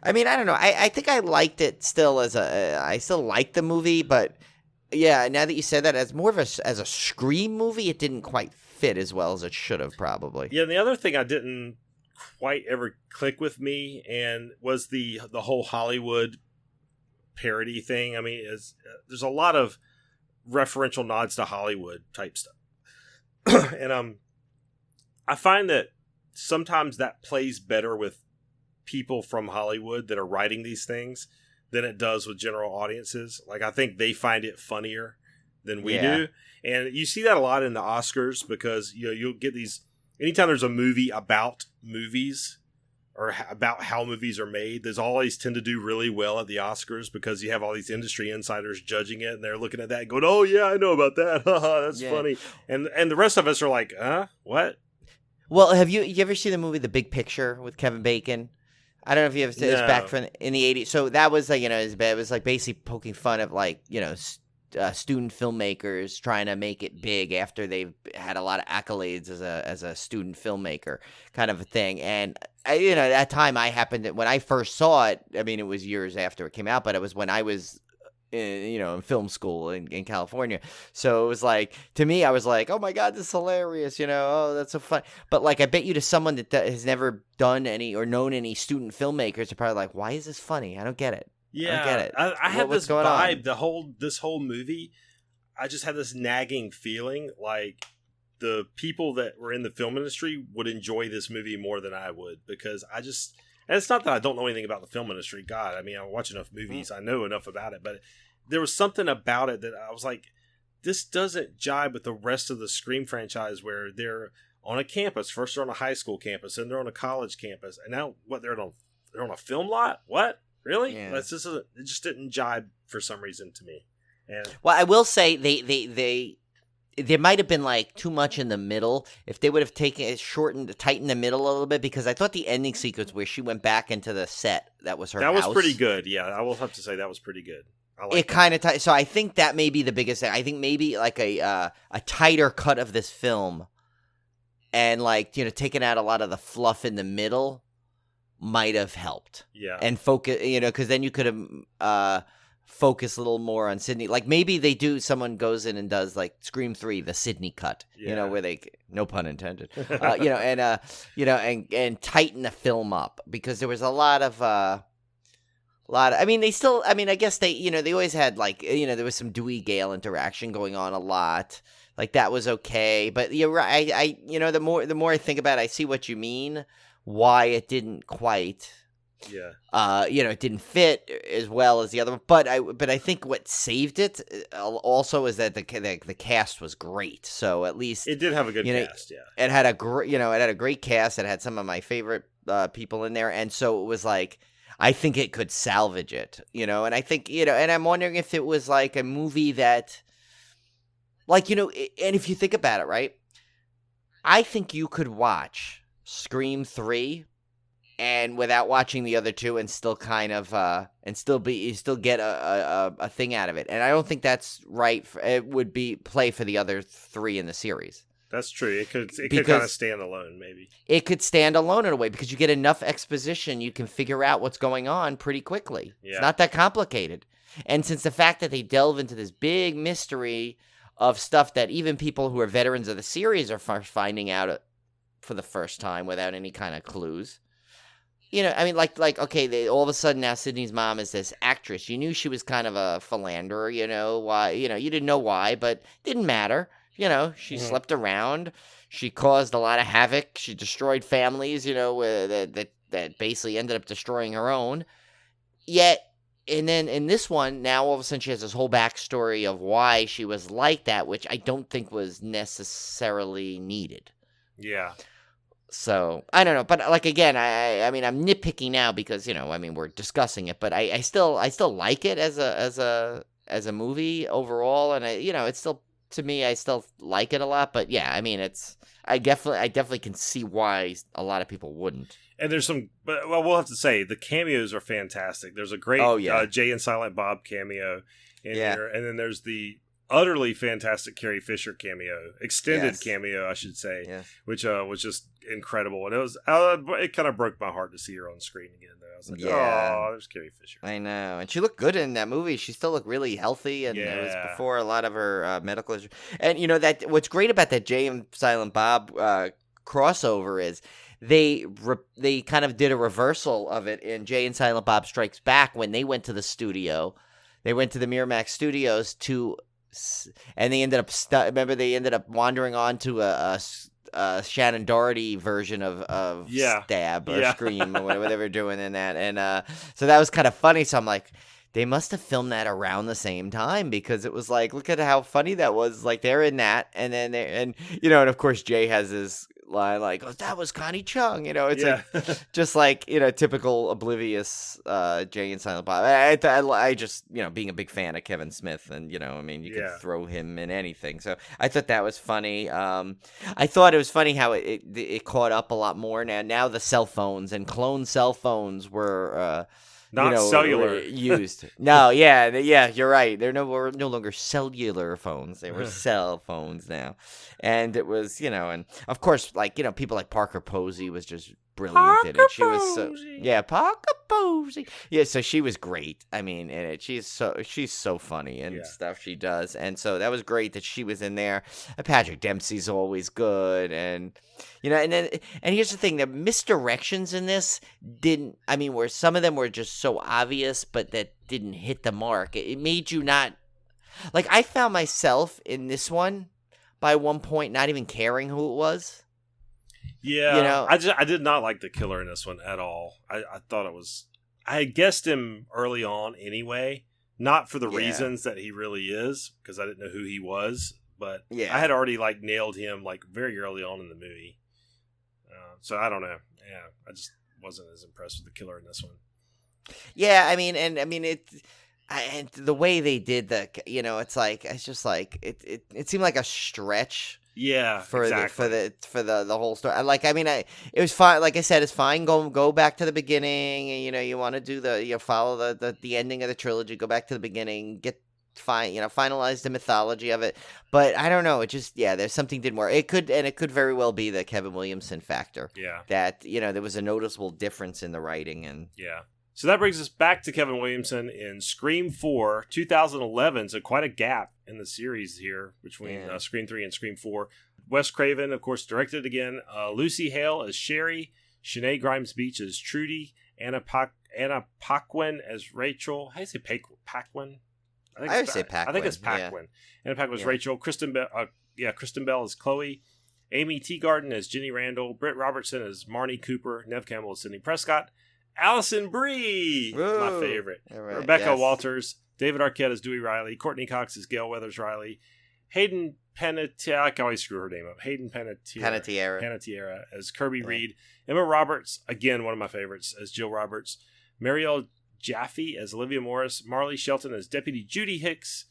I mean, I don't know. I think I liked it still I still like the movie, but yeah, now that you said that, as more of as a Scream movie, it didn't quite fit as well as it should have probably. Yeah, and the other thing I didn't quite ever click with me and was the whole Hollywood parody thing. I mean, there's a lot of referential nods to Hollywood type stuff. And I find that sometimes that plays better with people from Hollywood that are writing these things than it does with general audiences. Like, I think they find it funnier than we do. And you see that a lot in the Oscars because you'll get these anytime there's a movie about movies or about how movies are made, there's always tend to do really well at the Oscars because you have all these industry insiders judging it and they're looking at that and going, "Oh yeah, I know about that. That's funny." And the rest of us are like, what? Well, have you ever seen the movie The Big Picture with Kevin Bacon? I don't know if you ever seen it. It's back in the 80s. So that was like, it was like basically poking fun of like, student filmmakers trying to make it big after they've had a lot of accolades as a student filmmaker kind of a thing. And at that time when I first saw it, I mean, it was years after it came out, but it was when I was in film school in California. So it was like, to me, I was like, oh my God, this is hilarious. Oh, that's so fun. But like, I bet you to someone that has never done any or known any student filmmakers are probably like, why is this funny? I don't get it. Yeah, I get it. I had this vibe on? this whole movie. I just had this nagging feeling like the people that were in the film industry would enjoy this movie more than I would, because and it's not that I don't know anything about the film industry. God, I mean, I watch enough movies. I know enough about it, but there was something about it that I was like, this doesn't jibe with the rest of the Scream franchise where they're on a campus. First they're on a high school campus, and they're on a college campus, and now they're on a film lot? What? Really? Yeah. It just didn't jibe for some reason to me. And well, I will say there might have been like too much in the middle. If they would have taken it, tightened the middle a little bit, because I thought the ending sequence where she went back into the set, that was her house. That was pretty good. Yeah, I will have to say that was pretty good. It kind of so I think that may be the biggest thing. I think maybe like a tighter cut of this film, and like taking out a lot of the fluff in the middle might have helped. Yeah, and focus, because then you could have focus a little more on Sydney. Like maybe someone goes in and does like Scream 3, the Sydney cut, where they, no pun intended, and tighten the film up, because there was a lot of, I mean, I guess they always had like, there was some Dewey Gale interaction going on a lot. Like that was okay. But you're right. The more I think about it, I see what you mean, why it didn't quite. Yeah. It didn't fit as well as the other one, but I think what saved it also is that the cast was great. So at least it did have a good cast. Yeah, it had a great cast. It had some of my favorite people in there, and so it was like, I think it could salvage it. And I think and I'm wondering if it was like a movie that, like and if you think about it, right, I think you could watch Scream 3. And without watching the other two, and still kind of, you still get a thing out of it. And I don't think that's right. It would be play for the other three in the series. That's true. It could kind of stand alone, maybe. It could stand alone in a way, because you get enough exposition, you can figure out what's going on pretty quickly. Yeah. It's not that complicated. And since the fact that they delve into this big mystery of stuff that even people who are veterans of the series are finding out for the first time without any kind of clues. you know, I mean, okay, all of a sudden now Sydney's mom is this actress. You knew she was kind of a philanderer, you know, why, you know, you didn't know why, but didn't matter. You know, she slept around. She caused a lot of havoc. She destroyed families, you know, that basically ended up destroying her own. Yet, and then in this one, now all of a sudden she has this whole backstory of why she was like that, which I don't think was necessarily needed. Yeah. So I don't know, but like again, I mean I'm nitpicking now because you know I mean we're discussing it, but I still like it as a movie overall, and you know it's still to me I still like it a lot. But yeah, I mean I definitely can see why a lot of people wouldn't. And there's some, but well, we'll have to say the cameos are fantastic. There's a great Jay and Silent Bob cameo in here, and then there's the utterly fantastic Carrie Fisher cameo, extended cameo, I should say, which was just incredible. And it kind of broke my heart to see her on screen again. Though I was like, oh, there's Carrie Fisher. I know, and she looked good in that movie. She still looked really healthy, and it was before a lot of her medical issues. And you know that what's great about that Jay and Silent Bob crossover is they kind of did a reversal of it in Jay and Silent Bob Strikes Back when they went to the studio. They went to the Miramax Studios and they ended up remember they ended up wandering onto a Shannon Doherty version of Stab or Scream or whatever they were doing in that, and so that was kind of funny. So I'm like, they must have filmed that around the same time because it was like, look at how funny that was. Like they're in that, and then and of course Jay has his line like, "Oh, that was Connie Chung," you know. It's like just like typical oblivious Jay and Silent Bob. I just being a big fan of Kevin Smith, and I mean you can throw him in anything. So I thought that was funny. I thought it was funny how it caught up a lot more now. Now the cell phones and clone cell phones were. Not cellular used. No, you're right. They're no longer cellular phones. They were cell phones now. And it was, and of course, like, people like Parker Posey was just brilliant in it. She was Parker Posey. Yeah, so she was great. I mean, in it. She's so funny and stuff she does. And so that was great that she was in there. And Patrick Dempsey's always good, and and here's the thing, the misdirections in this where some of them were just so obvious, but that didn't hit the mark. It made you not, like, I found myself in this one by one point not even caring who it was. Yeah, I did not like the killer in this one at all. I thought I had guessed him early on anyway, not for the reasons that he really is, because I didn't know who he was. But I had already nailed him very early on in the movie. So I don't know. Yeah, I just wasn't as impressed with the killer in this one. Yeah, and the way they did it's just like it seemed like a stretch. Yeah, for exactly. the whole story. It was fine. Like I said, it's fine. Go back to the beginning. And, you want to do follow the ending of the trilogy. Go back to the beginning. Finalize the mythology of it. But I don't know. It just there's something didn't work. It could very well be the Kevin Williamson factor. Yeah, that there was a noticeable difference in the writing and So that brings us back to Kevin Williamson in Scream 4, 2011. So quite a gap in the series here between Scream 3 and Scream 4. Wes Craven, of course, directed again. Lucy Hale as Sherry. Shanae Grimes-Beach as Trudy. Anna Paquin as Rachel. How do you say Paquin? I would say Paquin. I think it's Paquin. Anna Paquin as Rachel. Kristen Bell as Chloe. Amy Teagarden as Jenny Randall. Britt Robertson as Marnie Cooper. Nev Campbell as Sidney Prescott. Allison Brie, my favorite. Right, Rebecca Walters, David Arquette as Dewey Riley, Courtney Cox as Gail Weathers Riley, Hayden Panettiere, I can always screw her name up, Hayden Panettiere as Kirby Reed, Emma Roberts, again one of my favorites, as Jill Roberts, Marielle Jaffe as Olivia Morris, Marley Shelton as Deputy Judy Hicks,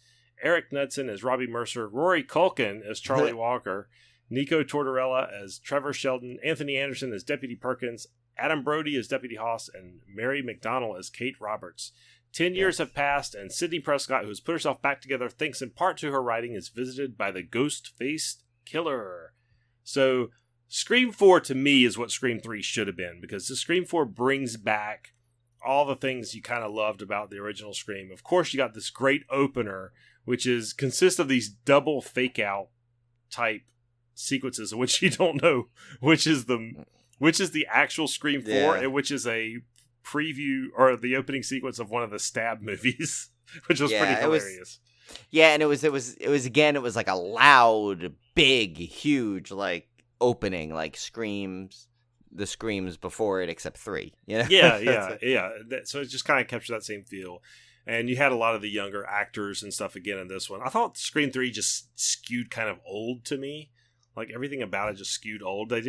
Eric Knudsen as Robbie Mercer, Rory Culkin as Charlie Walker, Nico Tortorella as Trevor Sheldon, Anthony Anderson as Deputy Perkins, Adam Brody as Deputy Hoss, and Mary McDonnell as Kate Roberts. 10 years have passed, and Sidney Prescott, who has put herself back together, thanks in part to her writing, is visited by the Ghostface killer. So, Scream 4 to me is what Scream 3 should have been, because the Scream 4 brings back all the things you kind of loved about the original Scream. Of course, you got this great opener, which consists of these double fake-out type sequences in which you don't know which is the which is the actual Scream 4, Yeah. and which is a preview or the opening sequence of one of the Stab movies, which was pretty hilarious. Yeah, and it was like a loud, big, huge like opening, like the screams before it, except 3. You know? Yeah. So it just kind of captured that same feel. And you had a lot of the younger actors and stuff again in this one. I thought Scream 3 just skewed kind of old to me. Like, everything about it just skewed old. It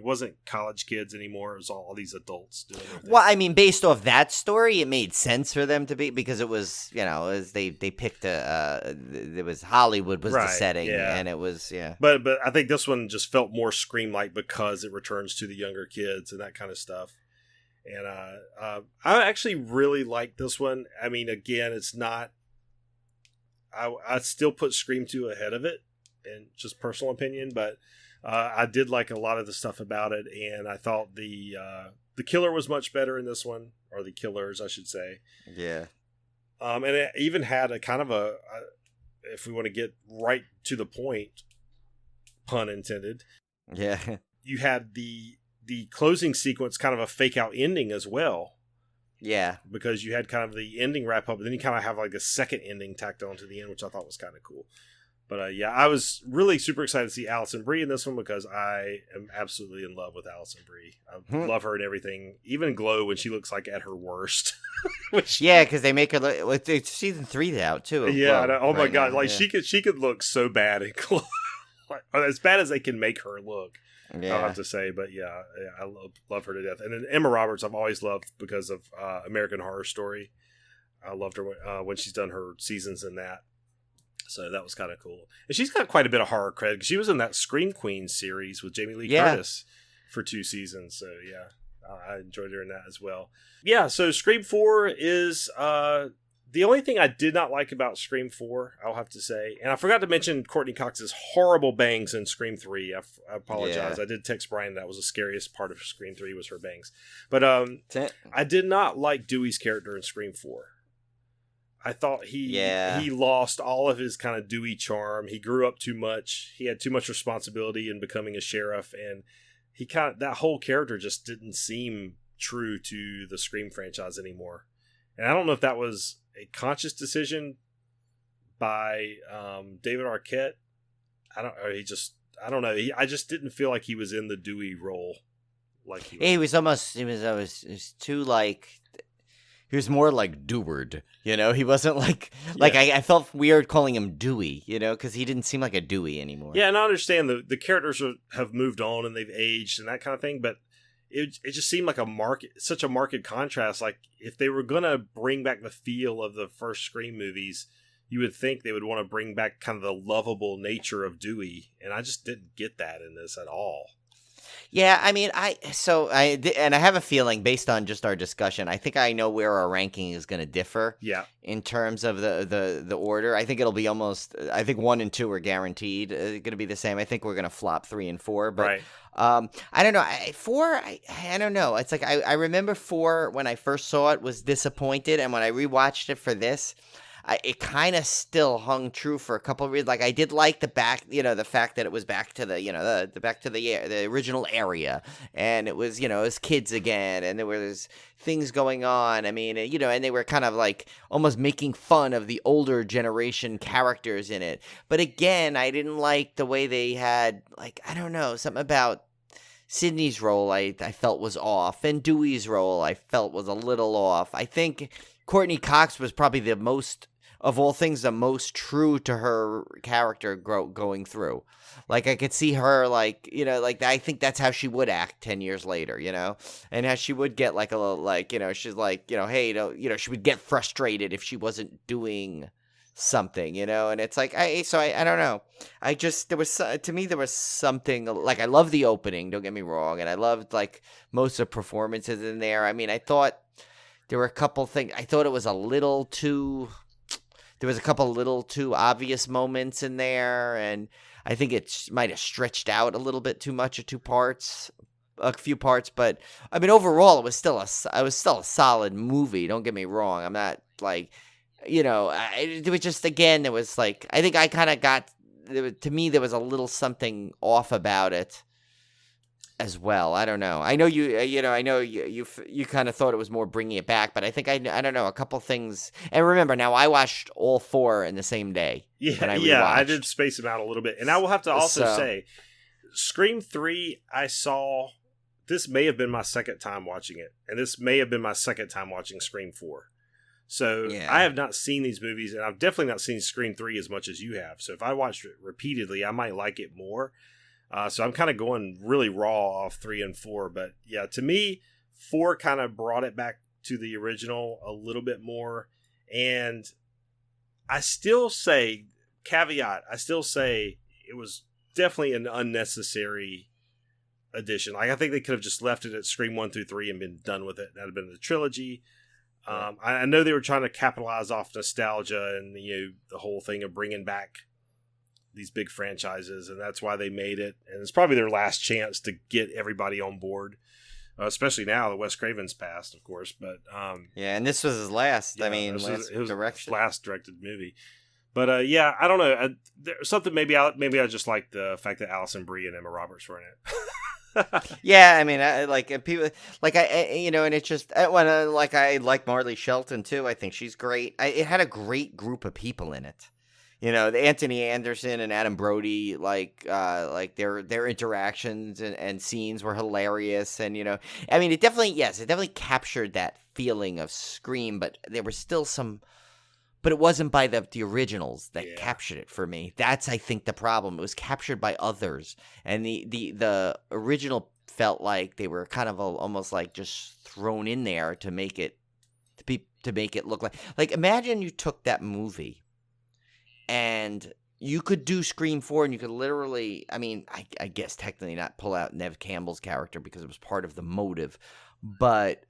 wasn't college kids anymore. It was all these adults doing it. Well, I mean, based off that story, it made sense for them to be, because it was, they picked it was Hollywood was the setting, and it was, But I think this one just felt more Scream-like because it returns to the younger kids and that kind of stuff. And I actually really like this one. I mean, again, it's not... I still put Scream 2 ahead of it, in just personal opinion, but I did like a lot of the stuff about it, and I thought the killer was much better in this one, or the killers, I should say. Yeah. And it even had a kind of a if we want to get right to the point, pun intended. Yeah. You had the closing sequence kind of a fake out ending as well. Yeah. Because you had kind of the ending wrap up, and then you kind of have like a second ending tacked on to the end, which I thought was kind of cool. But I was really super excited to see Alison Brie in this one, because I am absolutely in love with Alison Brie. I love her and everything. Even Glow, when she looks like at her worst. Because they make her look. It's season 3 out too. Yeah. Glow, oh my god! now, Like she could look so bad in Glow, as bad as they can make her look. Yeah. I'll have to say, but I love her to death. And then Emma Roberts, I've always loved because of American Horror Story. I loved her when she's done her seasons in that. So that was kind of cool. And she's got quite a bit of horror cred, because she was in that Scream Queen series with Jamie Lee Curtis for 2 seasons. So I enjoyed her in that as well. Yeah, so Scream 4 is the only thing I did not like about Scream 4, I'll have to say. And I forgot to mention Courtney Cox's horrible bangs in Scream 3. I apologize. Yeah. I did text Brian that was the scariest part of Scream 3 was her bangs. But I did not like Dewey's character in Scream 4. I thought he lost all of his kind of Dewey charm. He grew up too much. He had too much responsibility in becoming a sheriff, and that whole character just didn't seem true to the Scream franchise anymore. And I don't know if that was a conscious decision by David Arquette. I don't know. I just didn't feel like he was in the Dewey role. Like he was too like. He was more like Deward, He wasn't like I felt weird calling him Dewey, because he didn't seem like a Dewey anymore. Yeah, and I understand the characters have moved on and they've aged and that kind of thing, but it just seemed like such a marked contrast. Like, if they were gonna bring back the feel of the first Scream movies, you would think they would want to bring back kind of the lovable nature of Dewey, and I just didn't get that in this at all. Yeah, I mean, I have a feeling, based on just our discussion, I think I know where our ranking is going to differ. Yeah. In terms of the order, I think it'll be I think 1 and 2 are guaranteed going to be the same. I think we're going to flop 3 and 4, but right. I don't know. 4, I don't know. It's like I remember 4 when I first saw it was disappointed, and when I rewatched it for this, it kind of still hung true for a couple of reasons. Like, I did like the fact that it was back to the original area, and it was, it was kids again, and there was things going on. I mean, and they were kind of like almost making fun of the older generation characters in it. But again, I didn't like the way they had, like, I don't know, something about Sidney's role I felt was off, and Dewey's role I felt was a little off. I think Courtney Cox was probably the most, of all things, the most true to her character going through. Like, I could see her, like, like, I think that's how she would act 10 years later, and how she would get, like, a little, like, she's like, hey, she would get frustrated if she wasn't doing something, and it's like, I don't know. To me, there was something, like, I love the opening, don't get me wrong, and I loved, like, most of the performances in there. I mean, I thought there were a couple things, I thought it was there was a couple little too obvious moments in there, and I think it might have stretched out a little bit too much of a few parts, but I mean, overall, it was still a solid movie. Don't get me wrong. I'm not like, it was just, again, there was like, I think I kind of to me, there was a little something off about it. as well. I don't know. I know you kind of thought it was more bringing it back, but I think I don't know, a couple things. And remember, now I watched all 4 in the same day. I did space them out a little bit. And I will have to also say, Scream 3, I saw. This may have been my second time watching it, and this may have been my second time watching Scream 4. So I have not seen these movies, and I've definitely not seen Scream 3 as much as you have. So if I watched it repeatedly, I might like it more. So I'm kind of going really raw off 3 and 4. But yeah, to me, 4 kind of brought it back to the original a little bit more. And I still say, caveat, it was definitely an unnecessary addition. Like, I think they could have just left it at Scream 1 through 3 and been done with it. That would have been the trilogy. I know they were trying to capitalize off nostalgia and the whole thing of bringing back these big franchises, and that's why they made it. And it's probably their last chance to get everybody on board, especially now that Wes Craven's passed, of course. But and this was his last. It was his last directed movie. But I don't know. There's something maybe I just like the fact that Alison Brie and Emma Roberts were in it. Yeah, I mean, people and it's just I like Marley Shelton too. I think she's great. It had a great group of people in it. Anthony Anderson and Adam Brody, their interactions and scenes were hilarious. And I mean, it definitely captured that feeling of Scream, but there was still some. But it wasn't by the originals that captured it for me. That's, I think, the problem. It was captured by others, and the original felt like they were kind of almost like just thrown in there to make it look like imagine you took that movie, and you could do Scream 4, and you could literally, I mean, I guess technically not pull out Neve Campbell's character because it was part of the motive, but.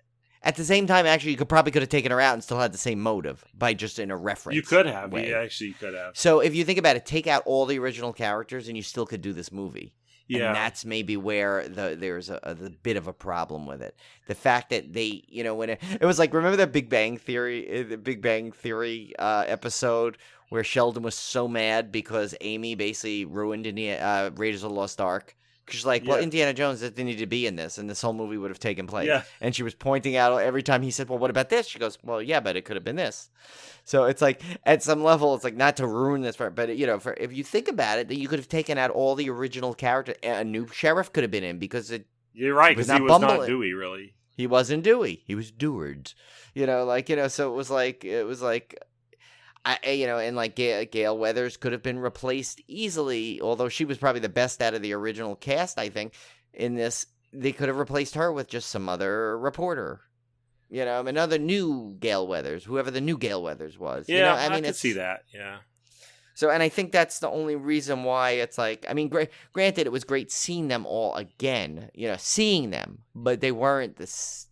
At the same time, actually, you could have taken her out and still had the same motive by just in a reference. You could have. Way. Yeah, actually, you could have. So if you think about it, take out all the original characters and you still could do this movie. Yeah. And that's maybe where there's a bit of a problem with it. The fact that they, when it was like, remember the Big Bang Theory episode where Sheldon was so mad because Amy basically ruined Raiders of the Lost Ark? She's like, well, Indiana Jones didn't need to be in this, and this whole movie would have taken place. Yeah. And she was pointing out every time he said, well, what about this? She goes, well, yeah, but it could have been this. So it's like, at some level, it's like, not to ruin this, but, if you think about it, that you could have taken out all the original characters. A new sheriff could have been in because it. You're right, because he was not Dewey, really. He wasn't Dewey. He was Deward. So it was like. Gail Weathers could have been replaced easily, although she was probably the best out of the original cast, I think. In this, they could have replaced her with just some other reporter. Another new Gail Weathers, whoever the new Gail Weathers was. Yeah, I could see that, yeah. So, and I think that's the only reason why it's like, I mean, granted, it was great seeing them all again, seeing them, but they weren't this,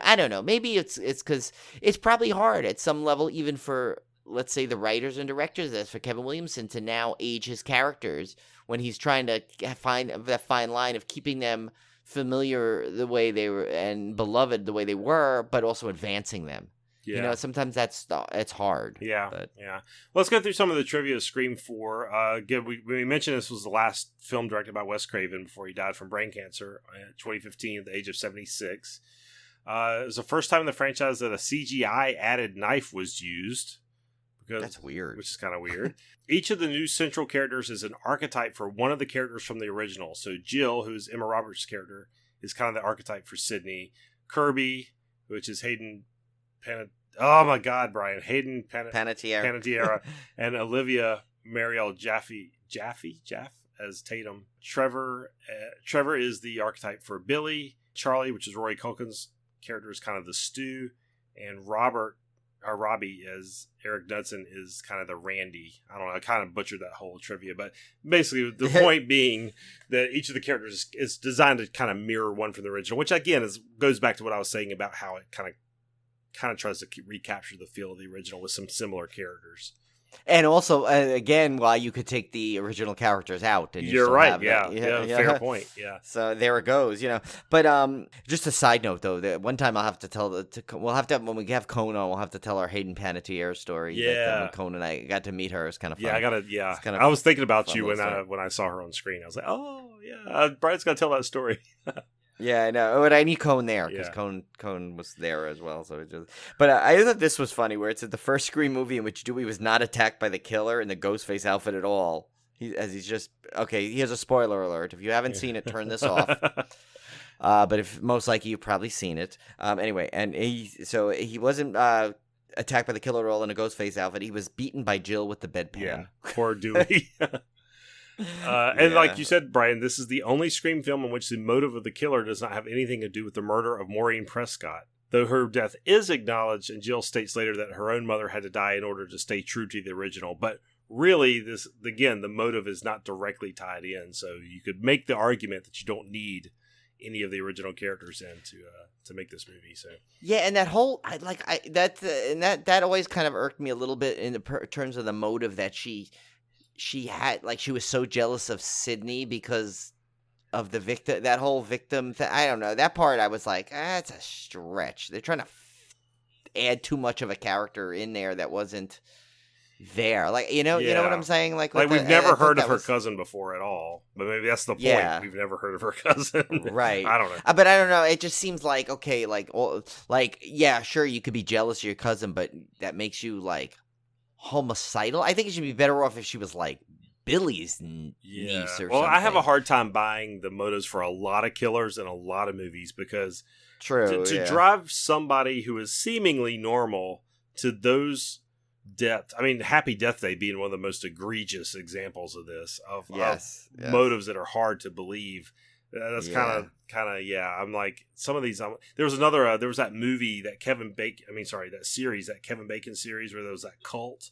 I don't know. Maybe it's because it's probably hard at some level, even for... let's say the writers and directors, as for Kevin Williamson, to now age his characters when he's trying to find that fine line of keeping them familiar the way they were and beloved the way they were, but also advancing them. Yeah. Sometimes it's hard. Yeah, yeah. Let's go through some of the trivia of Scream 4. We mentioned this was the last film directed by Wes Craven before he died from brain cancer in 2015 at the age of 76. It was the first time in the franchise that a CGI added knife was used. That's weird. Which is kind of weird. Each of the new central characters is an archetype for one of the characters from the original. So Jill, who's Emma Roberts' character, is kind of the archetype for Sydney. Kirby, which is Hayden Panettiere, and Olivia Marielle Jaff as Tatum. Trevor is the archetype for Billy. Charlie, which is Rory Culkin's character, is kind of the Stu, and Robbie as Eric Knudsen is kind of the Randy. I don't know. I kind of butchered that whole trivia, but basically the point being that each of the characters is designed to kind of mirror one from the original, which again goes back to what I was saying about how it kind of tries to recapture the feel of the original with some similar characters. And also, again, why you could take the original characters out, and You're still right. have Yeah. that. Fair point. Yeah. So there it goes, But just a side note, though, that one time I'll have to tell we'll have to when we have Conan on, we'll have to tell our Hayden Panettiere story. Yeah. When Conan and I got to meet her, it's kind of fun. Yeah, I gotta. Yeah, It's kind of I was thinking about fun you little story. when I saw her on screen. I was like, oh yeah, Brian's got to tell that story. Yeah, I know. But I need Conan there because Yeah. Conan was there as well. So it just. But I thought this was funny, where it's the first Scream movie in which Dewey was not attacked by the killer in the Ghostface outfit at all. He's just okay. Here's a spoiler alert. If you haven't seen it, turn this off. But if most likely you've probably seen it. Anyway, and he wasn't attacked by the killer at all in a Ghostface outfit. He was beaten by Jill with the bedpan. Yeah, poor Dewey. And like you said, Brian, this is the only Scream film in which the motive of the killer does not have anything to do with the murder of Maureen Prescott. Though her death is acknowledged, and Jill states later that her own mother had to die in order to stay true to the original. But really, the motive is not directly tied in. So you could make the argument that you don't need any of the original characters in to make this movie. So yeah, and that whole that always kind of irked me a little bit in terms of the motive that she had, like she was so jealous of Sydney because of the victim, that whole victim thing. I don't know, that part I was like, it's a stretch. They're trying to add too much of a character in there that wasn't there. Like you know what I'm saying? Like we've never heard of her cousin before at all. But maybe that's the point. Yeah. We've never heard of her cousin. Right. I don't know. But I don't know. It just seems like okay, yeah, sure, you could be jealous of your cousin, but that makes you like homicidal. I think it should be better off if she was like Billy's niece or well, something. I have a hard time buying the motives for a lot of killers in a lot of movies because to drive somebody who is seemingly normal to those deaths. I mean, Happy Death Day being one of the most egregious examples of this of motives that are hard to believe. That's kind of I'm like some of these. There was that movie that that series, that Kevin Bacon series where there was that cult,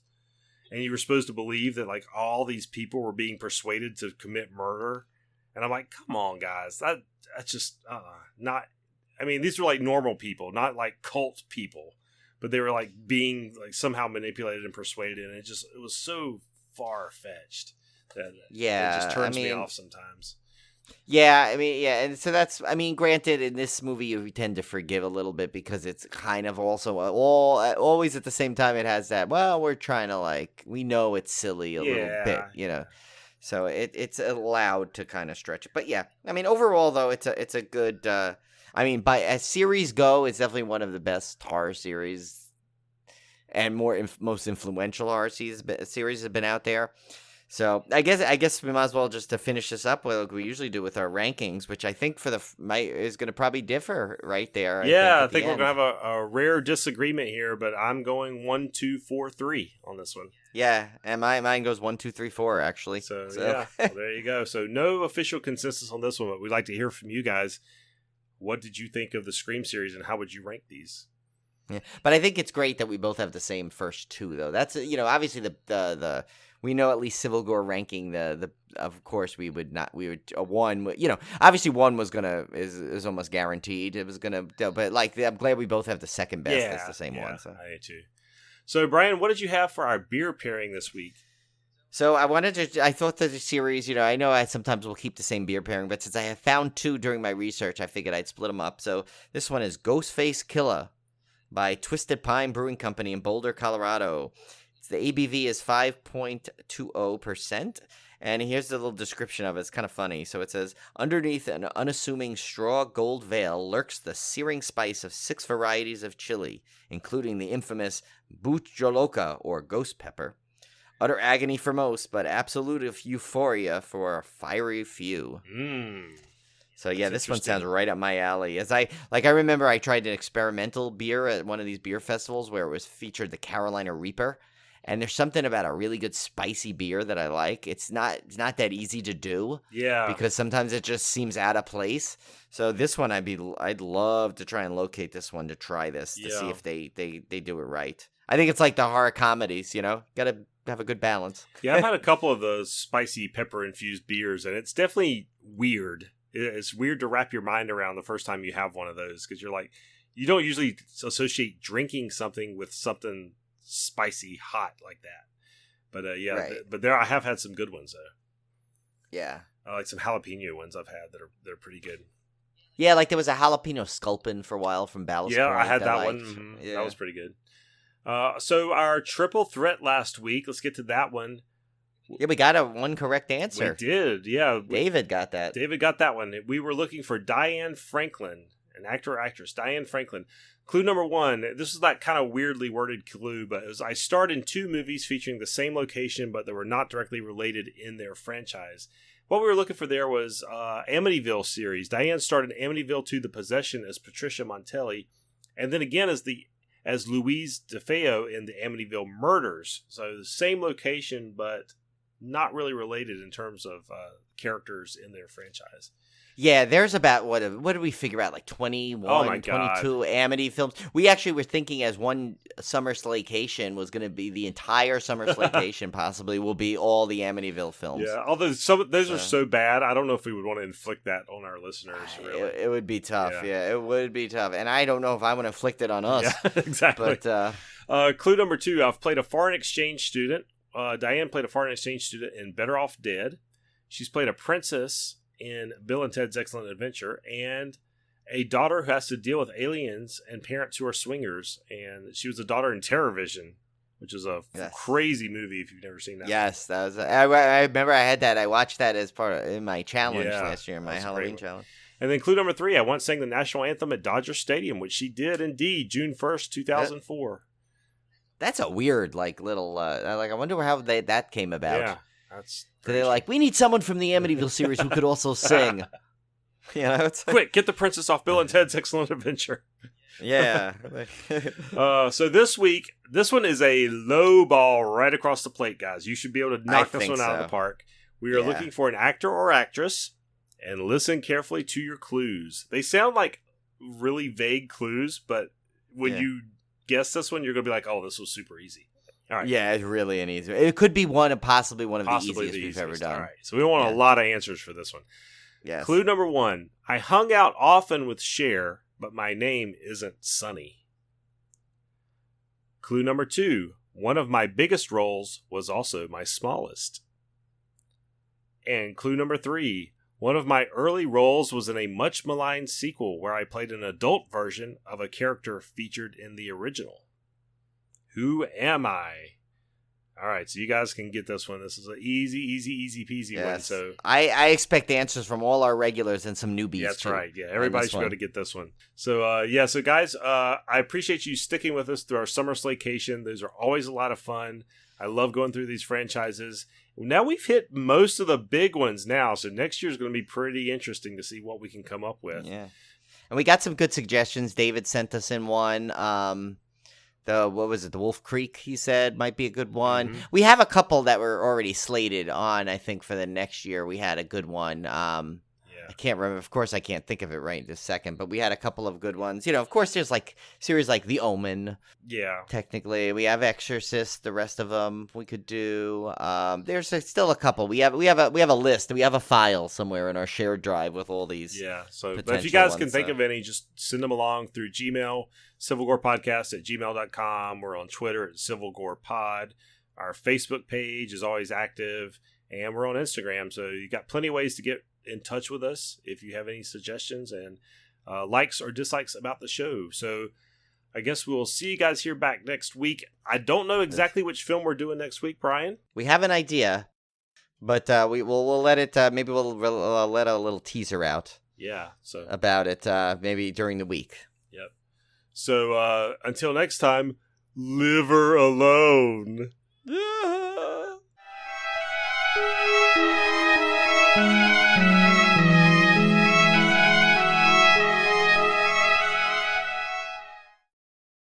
and you were supposed to believe that like all these people were being persuaded to commit murder, and I'm like, come on, guys, that's just not. I mean, these were like normal people, not like cult people, but they were like being like somehow manipulated and persuaded, and it was so far fetched that it just turns me off sometimes. Yeah, and so that's, granted, in this movie we tend to forgive a little bit because it's kind of also always at the same time it has that, well, we're trying to we know it's silly a little bit, so it's allowed to kind of stretch it. But yeah, overall though, it's a good, by as series go, it's definitely one of the best horror series and most influential horror series have been out there. So I guess we might as well just to finish this up like we usually do with our rankings, which I think is going to probably differ right there. I think we're going to have a rare disagreement here, but I'm going 1, 2, 4, 3 on this one. Yeah, and mine goes 1, 2, 3, 4 actually. So. Well, there you go. So no official consensus on this one, but we'd like to hear from you guys. What did you think of the Scream series, and how would you rank these? Yeah, but I think it's great that we both have the same first two, though. That's obviously the we know at least Civil Gore ranking the of course we would one, obviously one was is almost guaranteed it was gonna, but I'm glad we both have the second best. That's the same one. So I too. So Brian, what did you have for our beer pairing this week? So I thought that the series, I know I sometimes will keep the same beer pairing, but since I have found two during my research, I figured I'd split them up. So this one is Ghostface Killer by Twisted Pine Brewing Company in Boulder, Colorado. The ABV is 5.20%. And here's the little description of it. It's kind of funny. So it says, underneath an unassuming straw gold veil lurks the searing spice of 6 varieties of chili, including the infamous Buchjoloka, or ghost pepper. Utter agony for most, but absolute euphoria for a fiery few. So yeah, this one sounds right up my alley. I remember I tried an experimental beer at one of these beer festivals where it was featured the Carolina Reaper. And there's something about a really good spicy beer that I like. It's not that easy to do. Yeah. Because sometimes it just seems out of place. So this one I'd love to try and locate this one to try this to see if they do it right. I think it's like the horror comedies, gotta have a good balance. Yeah, I've had a couple of those spicy pepper infused beers, and it's definitely weird. It's weird to wrap your mind around the first time you have one of those because you're like, you don't usually associate drinking something with something spicy hot like that. But yeah, Right. but I have had some good ones though. Yeah. Like some jalapeno ones I've had they're pretty good. Yeah, like there was a jalapeno sculpin for a while from Ballast Yeah, Point I had that I one. liked. Mhm. Yeah. That was pretty good. So our triple threat last week. Let's get to that one. Yeah, we got one correct answer. We did. Yeah, David got that. David got that one. We were looking for Diane Franklin, an actor or actress. Diane Franklin. Clue number 1. This is that kind of weirdly worded clue, but it was, I starred in 2 movies featuring the same location, but that were not directly related in their franchise. What we were looking for there was Amityville series. Diane starred in Amityville 2: The Possession as Patricia Montelli, and then again as Louise DeFeo in the Amityville Murders. So the same location, but not really related in terms of characters in their franchise. Yeah, there's about, what did we figure out, like 21, Oh my God. 22 Amity films? We actually were thinking as one Summer Slaycation was going to be the entire Summer Slaycation possibly will be all the Amityville films. Yeah, although those are so bad, I don't know if we would want to inflict that on our listeners, really. It would be tough, Yeah. it would be tough. And I don't know if I want to inflict it on us. Yeah, exactly. But, clue number 2, I've played a foreign exchange student. Diane played a foreign exchange student in Better Off Dead. She's played a princess in Bill and Ted's Excellent Adventure, and a daughter who has to deal with aliens and parents who are swingers. And she was a daughter in Terror Vision, which is a crazy movie if you've never seen that. Yes, that was. I remember I had that. I watched that as part of in my challenge Yeah, last year, my Halloween challenge. And then clue number 3, I once sang the national anthem at Dodger Stadium, which she did indeed, June 1st, 2004. That's a weird, little. I wonder how that came about. Yeah, that's. They're like, we need someone from the Amityville series who could also sing. You know, it's quick, get the princess off Bill and Ted's Excellent Adventure. Yeah. So this week, this one is a low ball right across the plate, guys. You should be able to knock this one out of the park. We are looking for an actor or actress, and listen carefully to your clues. They sound like really vague clues, but when you guess this one, you're going to be like, oh, this was super easy. All right. Yeah, it's really an easy. It could be possibly one of the easiest we've ever done. All right. So we want a lot of answers for this one. Yes. Clue number 1. I hung out often with Cher, but my name isn't Sunny. Clue number 2. One of my biggest roles was also my smallest. And clue number 3. One of my early roles was in a much maligned sequel where I played an adult version of a character featured in the original. Who am I? All right, so you guys can get this one. This is an easy peasy one. So I expect answers from all our regulars and some newbies. That's too, right. Yeah, everybody should be able to get this one. So so guys, I appreciate you sticking with us through our Summer Slaycation. Those are always a lot of fun. I love going through these franchises. Now we've hit most of the big ones now, so next year's going to be pretty interesting to see what we can come up with. Yeah, and we got some good suggestions. David sent us in one. The Wolf Creek, he said, might be a good one. Mm-hmm. We have a couple that were already slated on, I think, for the next year. We had a good one. I can't remember. Of course, I can't think of it right this second, but we had a couple of good ones. You know, of course, there's series like The Omen. Yeah. Technically, we have Exorcist. The rest of them we could do. There's still a couple. We have a list. We have a file somewhere in our shared drive with all these. Yeah. So, but if you guys can think of any, just send them along through Gmail, civilgorepodcast@gmail.com. We're on Twitter at civilgorepod. Our Facebook page is always active, and we're on Instagram. So you got plenty of ways to get in touch with us if you have any suggestions and likes or dislikes about the show. So I guess we'll see you guys here back next week. I don't know exactly which film we're doing next week, Brian. We have an idea, but we'll let it. Maybe we'll let a little teaser out. Yeah. So about it, maybe during the week. Yep. So until next time, live her alone.